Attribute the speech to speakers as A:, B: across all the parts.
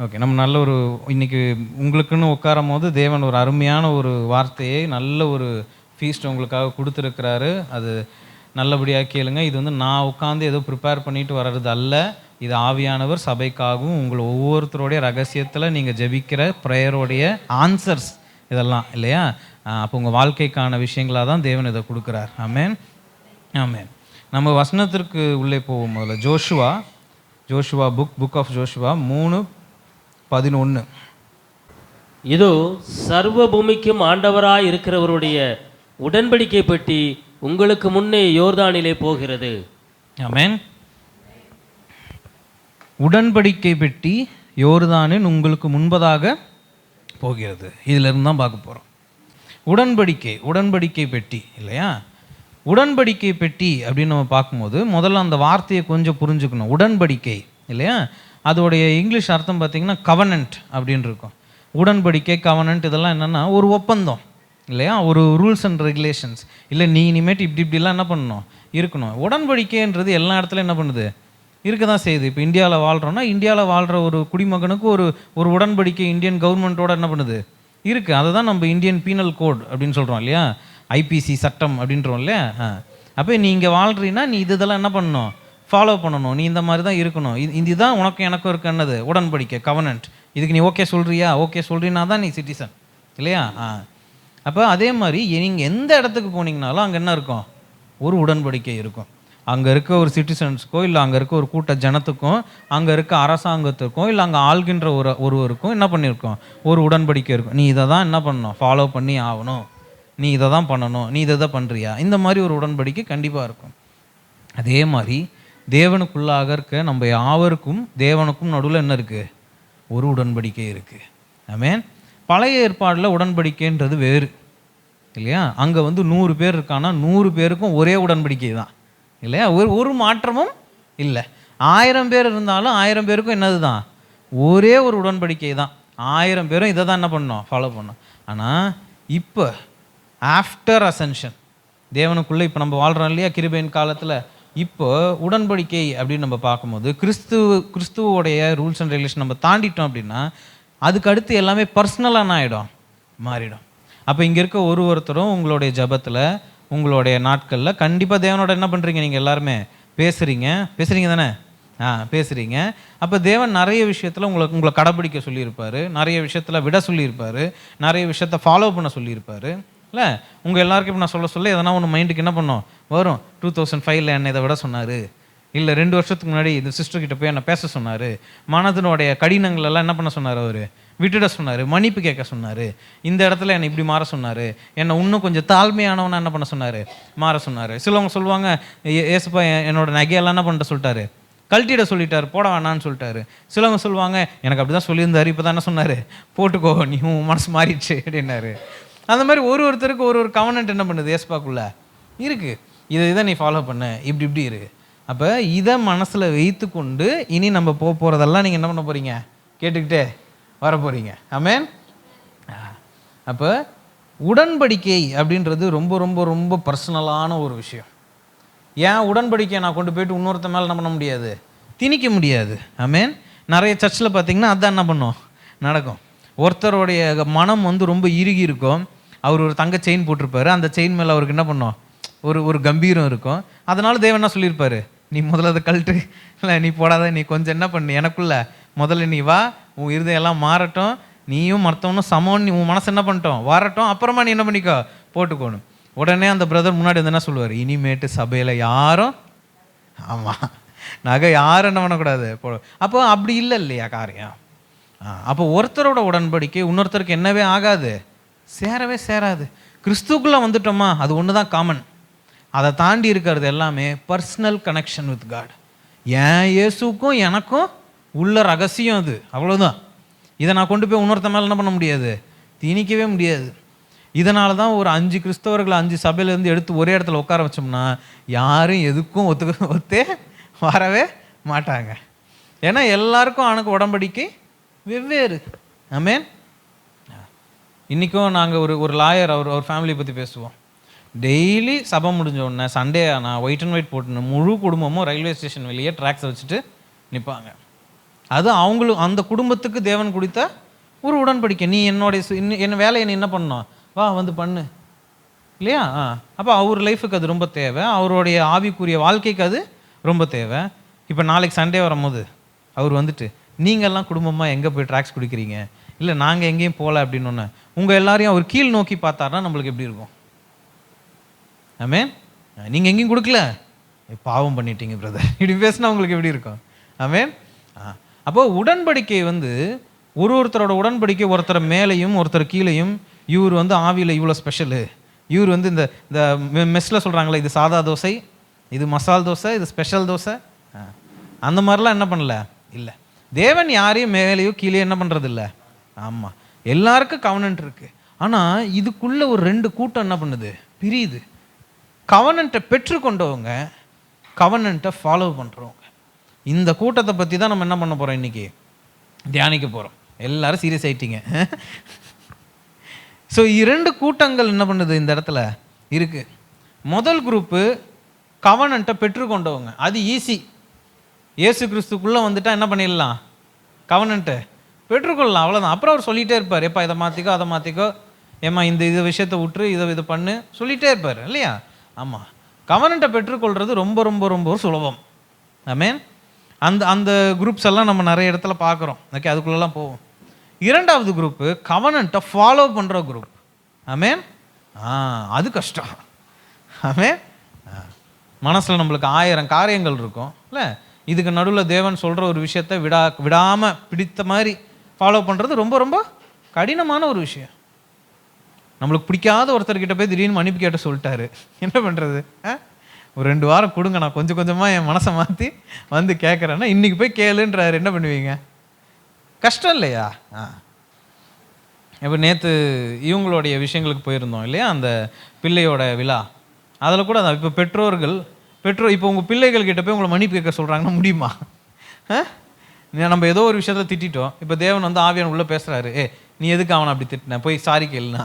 A: Okay. நம்ம நல்ல ஒரு இன்னைக்கு உங்களுக்குன்னு உட்காரும்போது தேவன் ஒரு அருமையான ஒரு வார்த்தையை, நல்ல ஒரு ஃபீஸ்ட் உங்களுக்காக குடுத்துருக்கிறாரு. அது நல்லபடியா கேளுங்க. இது வந்து நான் உட்காந்து ஏதோ ப்ரிப்பேர் பண்ணிட்டு வர்றது அல்ல. இது ஆவியானவர் சபைக்காகவும், உங்கள ஒவ்வொருத்தருடைய ரகசியத்தில நீங்க ஜெபிக்கிற பிரேயருடைய ஆன்சர்ஸ் இதெல்லாம் இல்லையா? அப்போ உங்க வாழ்க்கைக்கான விஷயங்களா தான் தேவன் இத குடுக்குறார். ஆமென். ஆமென். நம்ம வசனத்திற்கு உள்ளே போவோம் முதல்ல. Joshua book of Joshua 3:11.
B: இதோ சர்வ பூமிக்கும் ஆண்டவராய் இருக்கிறவருடைய உடன்படிக்கை பெட்டி உங்களுக்கு முன்னே யோர்தானிலே போகிறது.
A: ஆமென். உடன்படிக்கை பெட்டி யோர்தானின் உங்களுக்கு முன்பதாக போகிறது. இதிலிருந்து தான் பார்க்க போகிறோம். உடன்படிக்கை பெட்டி இல்லையா? உடன்படிக்கை பெட்டி அப்படின்னு நம்ம பார்க்கும்போது முதல்ல அந்த வார்த்தையை கொஞ்சம் புரிஞ்சுக்கணும். உடன்படிக்கை இல்லையா? அதோடைய இங்கிலீஷ் அர்த்தம் பார்த்திங்கன்னா கவனன்ட் அப்படின்னு இருக்கும். உடன்படிக்கை, கவனன்ட் இதெல்லாம் என்னென்னா ஒரு ஒப்பந்தம் இல்லையா? ஒரு ரூல்ஸ் அண்ட் ரெகுலேஷன்ஸ். இல்லை நீ இனிமேட்டு இப்படிலாம் என்ன பண்ணணும், இருக்கணும். உடன்படிக்கைன்றது எல்லா இடத்துலையும் என்ன பண்ணுது, இருக்க தான் செய்யுது. இப்போ இந்தியாவில் வாழ்கிறோன்னா இந்தியாவில் வாழ்கிற ஒரு குடிமகனுக்கு ஒரு உடன்படிக்கை இந்தியன் கவர்மெண்ட்டோட என்ன பண்ணுது, இருக்குது. அதை தான் நம்ம இந்தியன் பீனல் கோட் அப்படின்னு சொல்கிறோம் இல்லையா? ஐபிசி சட்டம் அப்படின்றோம் இல்லையா? அப்போ நீ இங்கே வாழ்கிறீன்னா நீ இதெல்லாம் என்ன பண்ணணும், ஃபாலோ பண்ணணும். நீ இந்த மாதிரி தான் இருக்கணும். இதுதான் உனக்கு எனக்கும் இருக்க என்னது உடன்படிக்கை, கவனன்ட். இதுக்கு நீ ஓகே சொல்கிறீன்னா தான் நீ சிட்டிசன் இல்லையா? அப்போ அதே மாதிரி நீங்கள் எந்த இடத்துக்கு போனீங்கனாலும் அங்கே என்ன இருக்கும், ஒரு உடன்படிக்கை இருக்கும். அங்கே இருக்க ஒரு சிட்டிசன்ஸுக்கோ, இல்லை அங்கே இருக்க ஒரு கூட்ட ஜனத்துக்கும், அங்கே இருக்க அரசாங்கத்துக்கும், இல்லை அங்கே ஆள்கின்ற ஒருவருக்கும் என்ன பண்ணியிருக்கோம், ஒரு உடன்படிக்கை இருக்கும். நீ இதை தான் என்ன பண்ணணும், ஃபாலோ பண்ணி ஆகணும். நீ இதை தான் பண்ணணும். நீ இதை தான் பண்ணுறியா? இந்த மாதிரி ஒரு உடன்படிக்கை கண்டிப்பாக இருக்கும். அதே மாதிரி தேவனுக்குள்ளாக இருக்க நம்ம யாவருக்கும் தேவனுக்கும் நடுவில் என்ன இருக்குது, ஒரு உடன்படிக்கை இருக்குது. ஆமென். பழைய ஏற்பாடில் உடன்படிக்கைன்றது வேறு இல்லையா? அங்கே வந்து 100 பேர் இருக்கான்னா 100 பேருக்கும் ஒரே உடன்படிக்கை தான் இல்லையா? ஒரு மாற்றமும் இல்லை. 1000 பேர் இருந்தாலும் 1000 பேருக்கும் என்னது தான், ஒரே ஒரு உடன்படிக்கை தான். 1000 பேரும் இதை தான் என்ன பண்ணணும், ஃபாலோ பண்ணணும். ஆனால் இப்போ ஆஃப்டர் அசென்ஷன் தேவனுக்குள்ளே இப்போ நம்ம வாழ்கிறோம் இல்லையா, கிருபையின் காலத்தில், இப்போ உடன்படிக்கை அப்படின்னு நம்ம பார்க்கும்போது கிறிஸ்துவோடைய ரூல்ஸ் அண்ட் ரெகுலேஷன் நம்ம தாண்டிட்டோம் அப்படின்னா அதுக்கு அடுத்து எல்லாமே பர்சனலான ஆகிடும், மாறிடும். அப்போ இங்கே இருக்க ஒருத்தரும் உங்களுடைய ஜபத்தில், உங்களுடைய நாட்களில் கண்டிப்பாக தேவனோட என்ன பண்ணுறீங்க, நீங்கள் எல்லாருமே பேசுகிறீங்க தானே? பேசுகிறீங்க. அப்போ தேவன் நிறைய விஷயத்தில் உங்களை கடைப்பிடிக்க சொல்லியிருப்பார், நிறைய விஷயத்தில் விட சொல்லியிருப்பார், நிறைய விஷயத்தை ஃபாலோ பண்ண சொல்லியிருப்பார் இல்லை? உங்கள் எல்லாருக்கும் இப்போ நான் சொல்ல எதனா ஒன்று மைண்டுக்கு என்ன பண்ணோம் வரும். 2005 என்னை இதை விட சொன்னார், இல்லை 2 வருஷத்துக்கு முன்னாடி இந்த சிஸ்டர்கிட்ட போய் என்னை பேச சொன்னார், மனதினுடைய கடினங்களெல்லாம் என்ன பண்ண சொன்னார், அவர் விட்டுட சொன்னார், மன்னிப்பு கேட்க சொன்னார், இந்த இடத்துல என்னை இப்படி மாற சொன்னார், என்னை இன்னும் கொஞ்சம் தாழ்மையானவனா என்ன பண்ண சொன்னார், மாற சொன்னார். சிலவங்க சொல்லுவாங்க, ஏசுப்பா என்னோட நகையெல்லாம் என்ன பண்ணிட்டு சொல்லிட்டாரு, கழட்டிட சொல்லிட்டாரு, போட வேணான்னு சொல்லிட்டாரு. சிலவங்க சொல்லுவாங்க, எனக்கு அப்படி தான் சொல்லியிருந்தாரு, இப்போ தான் என்ன சொன்னார், போட்டுக்கோ நீ உன் மனசு மாறிடுச்சு அப்படின்னாரு. அந்த மாதிரி ஒருத்தருக்கு ஒரு கவனன்ட் என்ன பண்ணுது ஏசுப்பாக்குள்ள இருக்குது. இதை நீ ஃபாலோ பண்ண, இப்படி இரு. அப்போ இதை மனசில் வைத்து கொண்டு இனி நம்ம போகிறதெல்லாம் நீங்கள் என்ன பண்ண போகிறீங்க, கேட்டுக்கிட்டே வர போகிறீங்க. ஆமென். அப்போ உடன்படிக்கை அப்படின்றது ரொம்ப ரொம்ப ரொம்ப பர்சனலான ஒரு விஷயம். ஏன் உடன்படிக்கையை நான் கொண்டு போயிட்டு இன்னொருத்த மேலே என்ன பண்ண முடியாது, திணிக்க முடியாது. ஆமென். நிறைய சர்ச்சில் பார்த்தீங்கன்னா அதுதான் என்ன பண்ணும், நடக்கும். ஒருத்தருடைய மனம் வந்து ரொம்ப இறுகி இருக்கும். அவர் ஒரு தங்க செயின் போட்டிருப்பாரு, அந்த செயின் மேலே அவருக்கு என்ன பண்ணோம், ஒரு கம்பீரம் இருக்கும். அதனால தேவன் என்ன சொல்லியிருப்பாரு, நீ முதல்ல அதை கழட்டு, இல்லை நீ போடாத, நீ கொஞ்சம் என்ன பண்ணு எனக்குள்ள முதல்ல நீ வா, உன் இருதயெல்லாம் மாறட்டும், நீயும் மற்றவனும் சமம், நீ உன் மனசு என்ன பண்ணிட்டோம் வரட்டும், அப்புறமா நீ என்ன பண்ணிக்கோ போட்டுக்கோணும். உடனே அந்த பிரதர் முன்னாடி வந்து என்ன சொல்லுவார், இனிமேட்டு சபையில் யாரும் ஆமாம் நகை யாரும் என்ன பண்ணக்கூடாது. அப்போ அப்படி இல்லை இல்லையா காரியம். அப்போ ஒருத்தரோட உடன்படிக்கை இன்னொருத்தருக்கு என்னவே ஆகாது, சேராது. கிறிஸ்துக்குள்ளே வந்துட்டோமா அது ஒன்று தான் காமன். அதை தாண்டி இருக்கிறது எல்லாமே பர்சனல் கனெக்ஷன் வித் காட். ஏன் இயேசுக்கும் எனக்கும் உள்ள ரகசியம் அது, அவ்வளோதான். இதை நான் கொண்டு போய் இன்னொருத்த மேலே என்ன பண்ண முடியாது, திணிக்கவே முடியாது. இதனால தான் ஒரு 5 கிறிஸ்தவர்களை 5 சபையிலேருந்து எடுத்து ஒரே இடத்துல உட்கார வச்சோம்னா யாரும் எதுக்கும் ஒத்தே வரவே மாட்டாங்க. ஏன்னா எல்லாருக்கும் அவனுக்கு உடன்படிக்கை வெவ்வேறு. ஆமென். இன்றைக்கும் நாங்கள் ஒரு லாயர் அவர் ஃபேமிலியை பற்றி பேசுவோம். டெய்லி சபை முடிஞ்ச உடனே சண்டே ஆனால் ஒயிட் அண்ட் ஒயிட் போட்டுன்னு முழு குடும்பமும் ரயில்வே ஸ்டேஷன் வெளியே ட்ராக்ஸை வச்சுட்டு நிற்பாங்க. அது அவங்களுக்கு அந்த குடும்பத்துக்கு தேவன் கொடுத்த ஒரு உடன்படிக்கை. நீ என்ன வேலையை நீ என்ன பண்ணணும், வா வந்து பண்ணு இல்லையா? அப்போ அவர் லைஃபுக்கு அது ரொம்ப தேவை, அவருடைய ஆவிக்குரிய வாழ்க்கைக்கு அது ரொம்ப தேவை. இப்போ நாளைக்கு சண்டே வரும்போது அவர் வந்துட்டு நீங்கள்லாம் குடும்பமாக எங்கே போய் ட்ராக்ஸ் குடிக்கிறீங்க, இல்லை நாங்கள் எங்கேயும் போகல அப்படின்னு ஒன்று உங்கள் எல்லாரையும் அவர் கீழ் நோக்கி பார்த்தாருன்னா நம்மளுக்கு எப்படி இருக்கும்? ஆமென். நீங்கள் எங்கேயும் கொடுக்கல, பாவம் பண்ணிட்டீங்க பிரதர் இப்படி பேசினா உங்களுக்கு எப்படி இருக்கும்? ஆமென். அப்போ உடன்படிக்கை வந்து ஒருத்தரோட உடன்படிக்கை ஒருத்தர் மேலேயும் ஒருத்தர் கீழேயும், இவர் வந்து ஆவியில் இவ்வளோ ஸ்பெஷலு, இவர் வந்து இந்த மெஸ்ஸில் சொல்கிறாங்களே இது சாதா தோசை, இது மசால் தோசை, இது ஸ்பெஷல் தோசை, அந்த மாதிரிலாம் என்ன பண்ணல இல்லை. தேவன் யாரையும் மேலேயோ கீழே என்ன பண்ணுறது இல்லை. ஆமாம், எல்லாருக்கும் கவனன்ட் இருக்குது. ஆனால் இதுக்குள்ளே ஒரு 2 கூட்டம் என்ன பண்ணுது, பிரியுது. கவனன்ட்டை பெற்றுக்கொண்டவங்க, கவனன்ட்டை ஃபாலோ பண்ணுறவங்க. இந்த கூட்டத்தை பற்றி தான் நம்ம என்ன பண்ண போகிறோம், இன்றைக்கி தியானிக்க போகிறோம். எல்லாரும் சீரியஸ் ஆகிட்டீங்க. ஸோ 2 கூட்டங்கள் என்ன பண்ணுது இந்த இடத்துல இருக்குது. முதல் குரூப்பு கவனன்ட்டை பெற்றுக்கொண்டவங்க, அது ஈஸி. இயேசு கிறிஸ்துக்குள்ளே வந்துட்டால் என்ன பண்ணிடலாம், கவனன்ட்டை பெற்றுக்கொள்ளலாம், அவ்வளோதான். அப்புறம் அவர் சொல்லிகிட்டே இருப்பார், எப்பா இதை மாற்றிக்கோ அதை மாற்றிக்கோ, ஏம்மா இந்த விஷயத்தை விட்டுரு, இதை பண்ணு சொல்லிகிட்டே இருப்பார் இல்லையா? ஆமாம், கவனன்ட்டை பெற்றுக்கொள்வது ரொம்ப ரொம்ப ரொம்ப சுலபம். ஆமென். அந்த குரூப்ஸ் எல்லாம் நம்ம நிறைய இடத்துல பார்க்குறோம். ஓகே, அதுக்குள்ளெல்லாம் போவோம். 2வது குரூப்பு கவனன்ட்டை ஃபாலோ பண்ணுற குரூப். ஆமென். அது கஷ்டம். ஆமென். மனசில் நம்மளுக்கு 1000 காரியங்கள் இருக்கும் இல்லை, இதுக்கு நடுவில் தேவன் சொல்கிற ஒரு விஷயத்தை விடாமல் பிடித்த மாதிரி ஃபாலோ பண்ணுறது ரொம்ப ரொம்ப கடினமான ஒரு விஷயம். நம்மளுக்கு பிடிக்காத ஒருத்தர்கிட்ட போய் திடீர்னு மன்னிப்பு கேட்ட சொல்லிட்டாரு, என்ன பண்ணுறது? ஒரு 2 வாரம் கொடுங்க, நான் கொஞ்சம் கொஞ்சமாக என் மனசை மாற்றி வந்து கேட்குறேன்னா இன்றைக்கி போய் கேளுன்றாரு, என்ன பண்ணுவீங்க? கஷ்டம் இல்லையா? இப்போ நேற்று இவங்களுடைய விஷயங்களுக்கு போயிருந்தோம் இல்லையா, அந்த பிள்ளையோட விழா. அதில் கூட இப்போ பெற்றோர் இப்போ உங்கள் பிள்ளைகள்கிட்ட போய் உங்களை மன்னிப்பு கேட்க சொல்கிறாங்கன்னா முடியுமா? நம்ம ஏதோ ஒரு விஷயத்தில் திட்டோம், இப்போ தேவன் வந்து ஆவியான் உள்ளே பேசுகிறாரு, நீ எதுக்கு அவனை அப்படி திட்டின, போய் சாரி கேளுனா,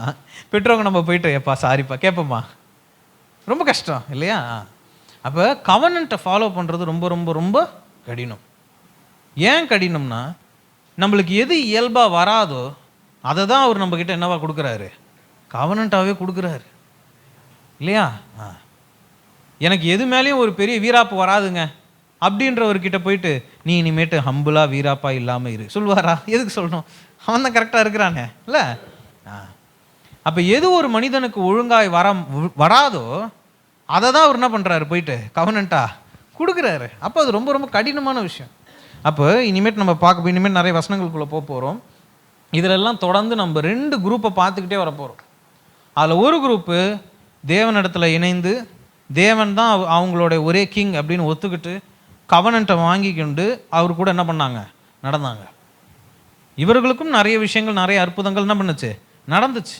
A: பெற்றவங்க நம்ம போயிட்டு எப்பா சாரிப்பா கேட்போம்மா? ரொம்ப கஷ்டம் இல்லையா? அப்போ கவனன்ட்டை ஃபாலோ பண்ணுறது ரொம்ப ரொம்ப ரொம்ப கடினம். ஏன் கடினம்னா, நம்மளுக்கு எது இயல்பாக வராதோ அதை தான் அவர் நம்மக்கிட்ட என்னவா கொடுக்குறாரு, கவனன்ட்டாகவே கொடுக்குறாரு இல்லையா? எனக்கு எது மேலேயும் ஒரு பெரிய வீராப்பு வராதுங்க அப்படின்றவர்கிட்ட போயிட்டு நீ இனிமேட்டு ஹம்புலாக வீராப்பா இல்லாமல் இரு சொல்லுவாரா? எதுக்கு சொல்லணும்? அவன் தான் கரெக்டாக இருக்கிறானே இல்லை. அப்போ எது ஒரு மனிதனுக்கு ஒழுங்காய் வராதோ அதை தான் அவர் என்ன பண்ணுறாரு, போயிட்டு கவனன்ட்டாக கொடுக்குறாரு. அப்போ அது ரொம்ப ரொம்ப கடினமான விஷயம். அப்போ இனிமேட்டு நம்ம இனிமேல் நிறைய வசனங்களுக்குள்ளே போகிறோம். இதிலெல்லாம் தொடர்ந்து நம்ம 2 குரூப்பை பார்த்துக்கிட்டே வர போகிறோம். அதில் ஒரு குரூப்பு தேவனிடத்தில் இணைந்து தேவன் தான் அவங்களோட ஒரே கிங் அப்படின்னு ஒத்துக்கிட்டு கவனன்ட்டை வாங்கிக்கொண்டு அவர் கூட என்ன பண்ணாங்க, நடந்தாங்க. இவர்களுக்கும் நிறைய விஷயங்கள், நிறைய அற்புதங்கள் என்ன பண்ணுச்சு, நடந்துச்சு.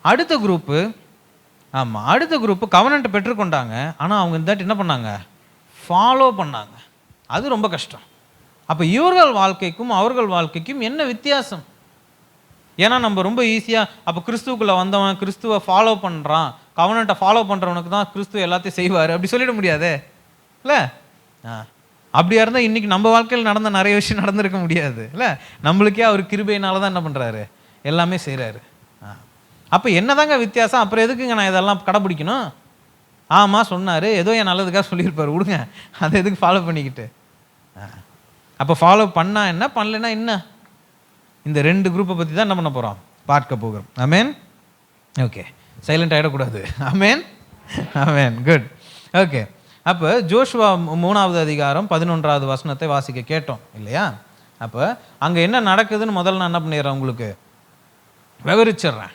A: அடுத்த குரூப்பு கவனன்ட்டை பெற்றுக்கொண்டாங்க, ஆனால் அவங்க இந்த என்ன பண்ணாங்க, ஃபாலோ பண்ணாங்க. அது ரொம்ப கஷ்டம். அப்போ இவர்கள் வாழ்க்கைக்கும் அவர்கள் வாழ்க்கைக்கும் என்ன வித்தியாசம்? ஏன்னா நம்ம ரொம்ப ஈஸியாக அப்போ கிறிஸ்துவுக்குள்ளே வந்தவன் கிறிஸ்துவை ஃபாலோ பண்ணுறான், கவனன்ட்டை ஃபாலோ பண்ணுறவனுக்கு தான் கிறிஸ்துவ எல்லாத்தையும் செய்வார் அப்படி சொல்லிட முடியாதே இல்லை. அப்படியா இருந்தால் இன்றைக்கி நம்ம வாழ்க்கையில் நடந்த நிறைய விஷயம் நடந்திருக்க முடியாது இல்லை. நம்மளுக்கே அவர் கிருபையினால தான் என்ன பண்ணுறாரு, எல்லாமே செய்கிறாரு. அப்போ என்னதாங்க வித்தியாசம்? அப்புறம் எதுக்குங்க நான் இதெல்லாம் கடைப்பிடிக்கணும்? ஆமாம் சொன்னார், ஏதோ என் நல்லதுக்காக சொல்லியிருப்பார், விடுங்க, அதை எதுக்கு ஃபாலோ பண்ணிக்கிட்டு? அப்போ ஃபாலோ பண்ணால் என்ன, பண்ணலைன்னா என்ன? இந்த 2 குரூப்பை பற்றி தான் என்ன பண்ண போகிறோம், பார்க்க போகிறோம். ஆமென். ஓகே, சைலண்ட் ஆகிடக்கூடாது. Amen amen, good. ஓகே, அப்போ ஜோஷுவா 3வது அதிகாரம் 11வது வசனத்தை வாசிக்க கேட்டோம் இல்லையா? அப்போ அங்கே என்ன நடக்குதுன்னு முதல்ல நான் என்ன பண்ணிடுறேன், உங்களுக்கு விவரிச்சிட்றேன்.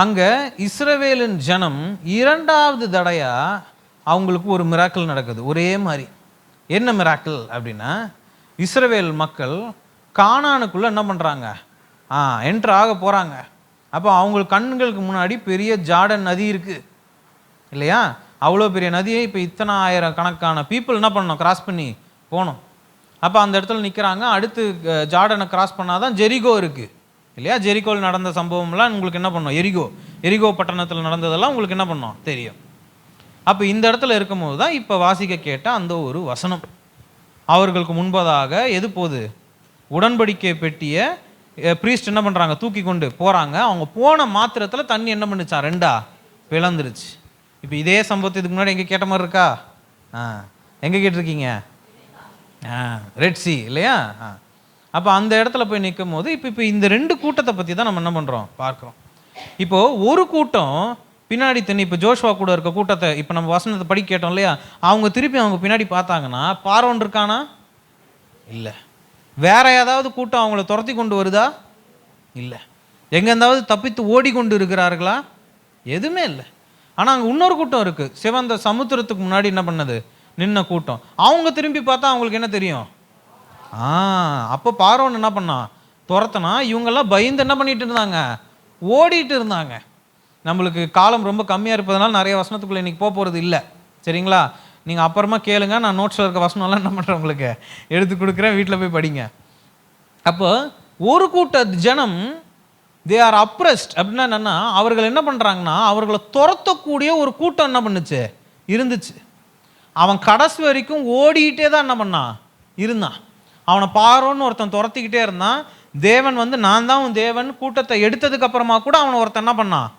A: அங்கே இஸ்ரவேலின் ஜனம் 2வது தடையாக அவங்களுக்கு ஒரு மிராக்கிள் நடக்குது ஒரே மாதிரி. என்ன மிராக்கிள் அப்படின்னா, இஸ்ரவேல் மக்கள் கானானுக்குள்ளே என்ன பண்ணுறாங்க, என்ட்ரு ஆக போகிறாங்க. அப்போ அவங்களுக்கு கண்களுக்கு முன்னாடி பெரிய ஜார்டன் நதி இருக்குது இல்லையா? அவ்வளோ பெரிய நதியை இப்போ இத்தனை 1000 கணக்கான பீப்புள் என்ன பண்ணணும், கிராஸ் பண்ணி போகணும். அப்போ அந்த இடத்துல நிற்கிறாங்க. அடுத்து ஜார்டனை கிராஸ் பண்ணால் தான் ஜெரிகோ இருக்குது இல்லையா? ஜெரிகோவில் நடந்த சம்பவம்லாம் உங்களுக்கு என்ன பண்ணோம், எரிகோ பட்டணத்தில் நடந்ததெல்லாம் உங்களுக்கு என்ன பண்ணோம் தெரியும். அப்போ இந்த இடத்துல இருக்கும்போது தான் இப்போ வாசிக்க கேட்ட அந்த ஒரு வசனம். அவர்களுக்கு முன்பதாக எது போகுது? உடன்படிக்கை பெட்டிய ப்ரீஸ்ட் என்ன பண்ணுறாங்க? தூக்கி கொண்டு போகிறாங்க. அவங்க போன மாத்திரத்தில் தண்ணி என்ன பண்ணுச்சா? 2 பிளந்துருச்சு. இப்போ இதே சம்பவத்தை இதுக்கு முன்னாடி எங்கே கேட்ட மாதிரி இருக்கா? எங்கே கேட்டிருக்கீங்க? ரெட் சி இல்லையா? அப்போ அந்த இடத்துல போய் நிற்கும் போது இப்போ இந்த 2 கூட்டத்தை பற்றி தான் நம்ம என்ன பண்ணுறோம்? பார்க்குறோம். இப்போது ஒரு கூட்டம் பின்னாடி தண்ணி, இப்போ ஜோஷுவா கூட இருக்க கூட்டத்தை இப்போ நம்ம வசனத்தை படி கேட்டோம் இல்லையா? அவங்க திருப்பி அவங்க பின்னாடி பார்த்தாங்கன்னா பார்வோன் இருக்கானா? இல்லை. வேற ஏதாவது கூட்டம் அவங்கள துரத்தி கொண்டு வருதா? இல்லை. எங்கேருந்தாவது தப்பித்து ஓடிக்கொண்டு இருக்கிறார்களா? எதுவுமே இல்லை. ஆனால் அங்கே இன்னொரு கூட்டம் இருக்குது. சிவந்த சமுத்திரத்துக்கு முன்னாடி என்ன பண்ணது? நின்ன கூட்டம். அவங்க திரும்பி பார்த்தா அவங்களுக்கு என்ன தெரியும்? அப்போ பார்வோன் என்ன பண்ணான்? துரத்தனா. இவங்கெல்லாம் பயந்து என்ன பண்ணிட்டு இருந்தாங்க? ஓடிட்டு இருந்தாங்க. நம்மளுக்கு காலம் ரொம்ப கம்மியாக இருப்பதனால நிறைய வசனத்துக்குள்ளே இன்றைக்கி போகிறது இல்லை. சரிங்களா? நீங்கள் அப்புறமா கேளுங்க. நான் நோட்ஸில் இருக்க வசனம்லாம் என்ன பண்ணுறேன் உங்களுக்கு எடுத்து கொடுக்குறேன், வீட்டில் போய் படிங்க. அப்போ ஒரு கூட்ட ஜனம் தே ஆர் அப்ரெஸ்ட் அப்படின்னா என்னென்னா, அவர்கள் என்ன பண்ணுறாங்கன்னா அவர்களை துரத்தக்கூடிய ஒரு கூட்டம் என்ன பண்ணுச்சு? இருந்துச்சு. அவன் கடைசி வரைக்கும் ஓடிக்கிட்டே தான் என்ன பண்ணான்? இருந்தான். அவனை பார்வோன்னு ஒருத்தன் துரத்திக்கிட்டே இருந்தான். தேவன் வந்து நான் தான் உன் தேவன் கூட்டத்தை எடுத்ததுக்கு அப்புறமா கூட அவனை ஒருத்தன் என்ன பண்ணான்?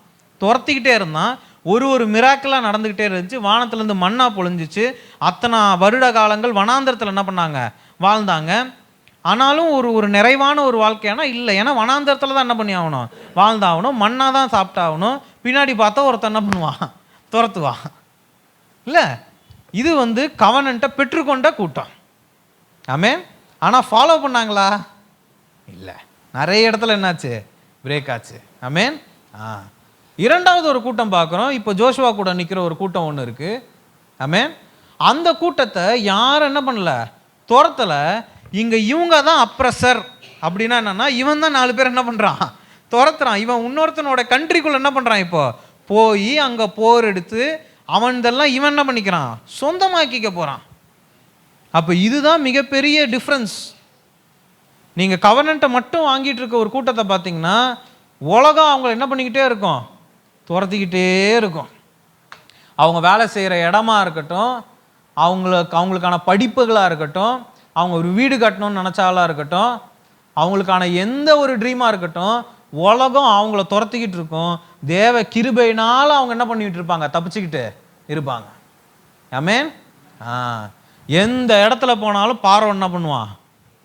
A: துரத்திக்கிட்டே இருந்தான். ஒரு மிராக்கலாக நடந்துக்கிட்டே இருந்துச்சு. வானத்துலேருந்து மண்ணா பொழிஞ்சிச்சு. அத்தனை வருட காலங்கள் வனாந்தரத்தில் என்ன பண்ணாங்க? வாழ்ந்தாங்க. ஆனாலும் ஒரு நிறைவான ஒரு வாழ்க்கையானா இல்லை. ஏன்னா வனாந்தரத்தில் தான் என்ன பண்ணி ஆகணும்? வாழ்ந்தாகணும். மண்ணாக தான் சாப்பிட்டாகணும். பின்னாடி பார்த்தா ஒருத்தன் என்ன பண்ணுவான்? துரத்துவான். இல்லை, இது வந்து கவனன்ட்டை பெற்றுக்கொண்ட கூட்டம். ஆமென். ஆனால் ஃபாலோ பண்ணாங்களா? இல்லை. நிறைய இடத்துல என்னாச்சு? பிரேக் ஆச்சு. ஆமென். இரண்டாவது ஒரு கூட்டம் பார்க்குறோம். இப்போ ஜோஷுவா கூட நிற்கிற ஒரு கூட்டம் ஒன்று இருக்குது. ஆமென். அந்த கூட்டத்தை யாரும் என்ன பண்ணல? துரத்தலை. இங்கே இவங்க தான் அப்ரஸர். அப்படின்னா என்னென்னா, இவன் தான் 4 பேர் என்ன பண்ணுறான்? துரத்துறான். இவன் இன்னொருத்தனோட கண்ட்ரிக்குள்ளே என்ன பண்ணுறான்? இப்போ போய் அங்கே போர் எடுத்து அவன்தெல்லாம் இவன் என்ன பண்ணிக்கிறான்? சொந்தமாக்கிக்க போகிறான். அப்போ இதுதான் மிகப்பெரிய டிஃப்ரென்ஸ். நீங்கள் கவர்னண்ட்டை மட்டும் வாங்கிட்டு இருக்க ஒரு கூட்டத்தை பார்த்தீங்கன்னா, உலகம் அவங்கள என்ன பண்ணிக்கிட்டே இருக்கும்? துரத்திக்கிட்டே இருக்கும். அவங்க வேலை செய்கிற இடமா இருக்கட்டும், அவங்களுக்கான படிப்புகளாக இருக்கட்டும், அவங்க ஒரு வீடு கட்டணும்னு நினச்சாலாக இருக்கட்டும், அவங்களுக்கான எந்த ஒரு ட்ரீமாக இருக்கட்டும், உலகம் அவங்கள துரத்திக்கிட்டு இருக்கும். தேவ கிருபையினால் அவங்க என்ன பண்ணிக்கிட்டு இருப்பாங்க? தப்பிச்சுக்கிட்டு இருப்பாங்க. ஆமென். எந்த இடத்துல போனாலும் பார்வோன் என்ன பண்ணுவான்?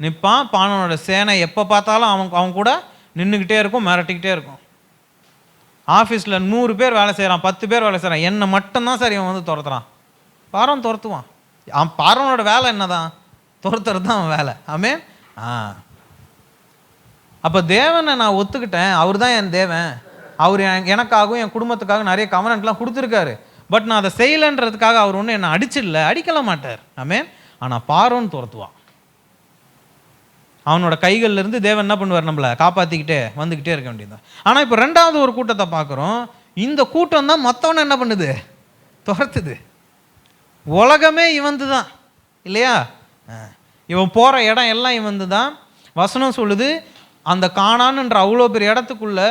A: நிற்பான். பார்வோனோட சேனை எப்போ பார்த்தாலும் அவங்க கூட நின்றுக்கிட்டே இருக்கும், மிரட்டிக்கிட்டே இருக்கும். ஆஃபீஸில் 100 பேர் வேலை செய்கிறான், 10 பேர் வேலை செய்கிறான், என்னை மட்டும்தான் சார் இவன் வந்து துரத்துறான். பார்வோன் துரத்துவான். பார்வோனோட வேலை என்னதான்? துரத்துறது தான் அவன் வேலை. ஆமென். அப்போ தேவனை நான் ஒத்துக்கிட்டேன். அவர் தான் என் தேவன். அவர் எனக்காகவும் என் குடும்பத்துக்காக நிறைய கவனன்ட்லாம் கொடுத்துருக்காரு. பட் நான் அதை செய்யலைன்றதுக்காக அவர் ஒன்றும் என்னை அடிக்கல மாட்டார். ஆமென். ஆனால் பார்வோன் துரத்துவான். அவனோட கைகள்லேருந்து தேவன் என்ன பண்ணுவார்? நம்மளை காப்பாற்றிக்கிட்டே வந்துக்கிட்டே இருக்க வேண்டியதுதான். ஆனால் இப்போ 2வது ஒரு கூட்டத்தை பார்க்குறோம். இந்த கூட்டம் தான் மற்றவனை என்ன பண்ணுது? துரத்துது. உலகமே இவந்து தான் இல்லையா? இவன் போகிற இடம் எல்லாம் இவந்து தான். வசனம் சொல்லுது, அந்த கானான்ன்ற அவ்வளோ பெரிய இடத்துக்குள்ள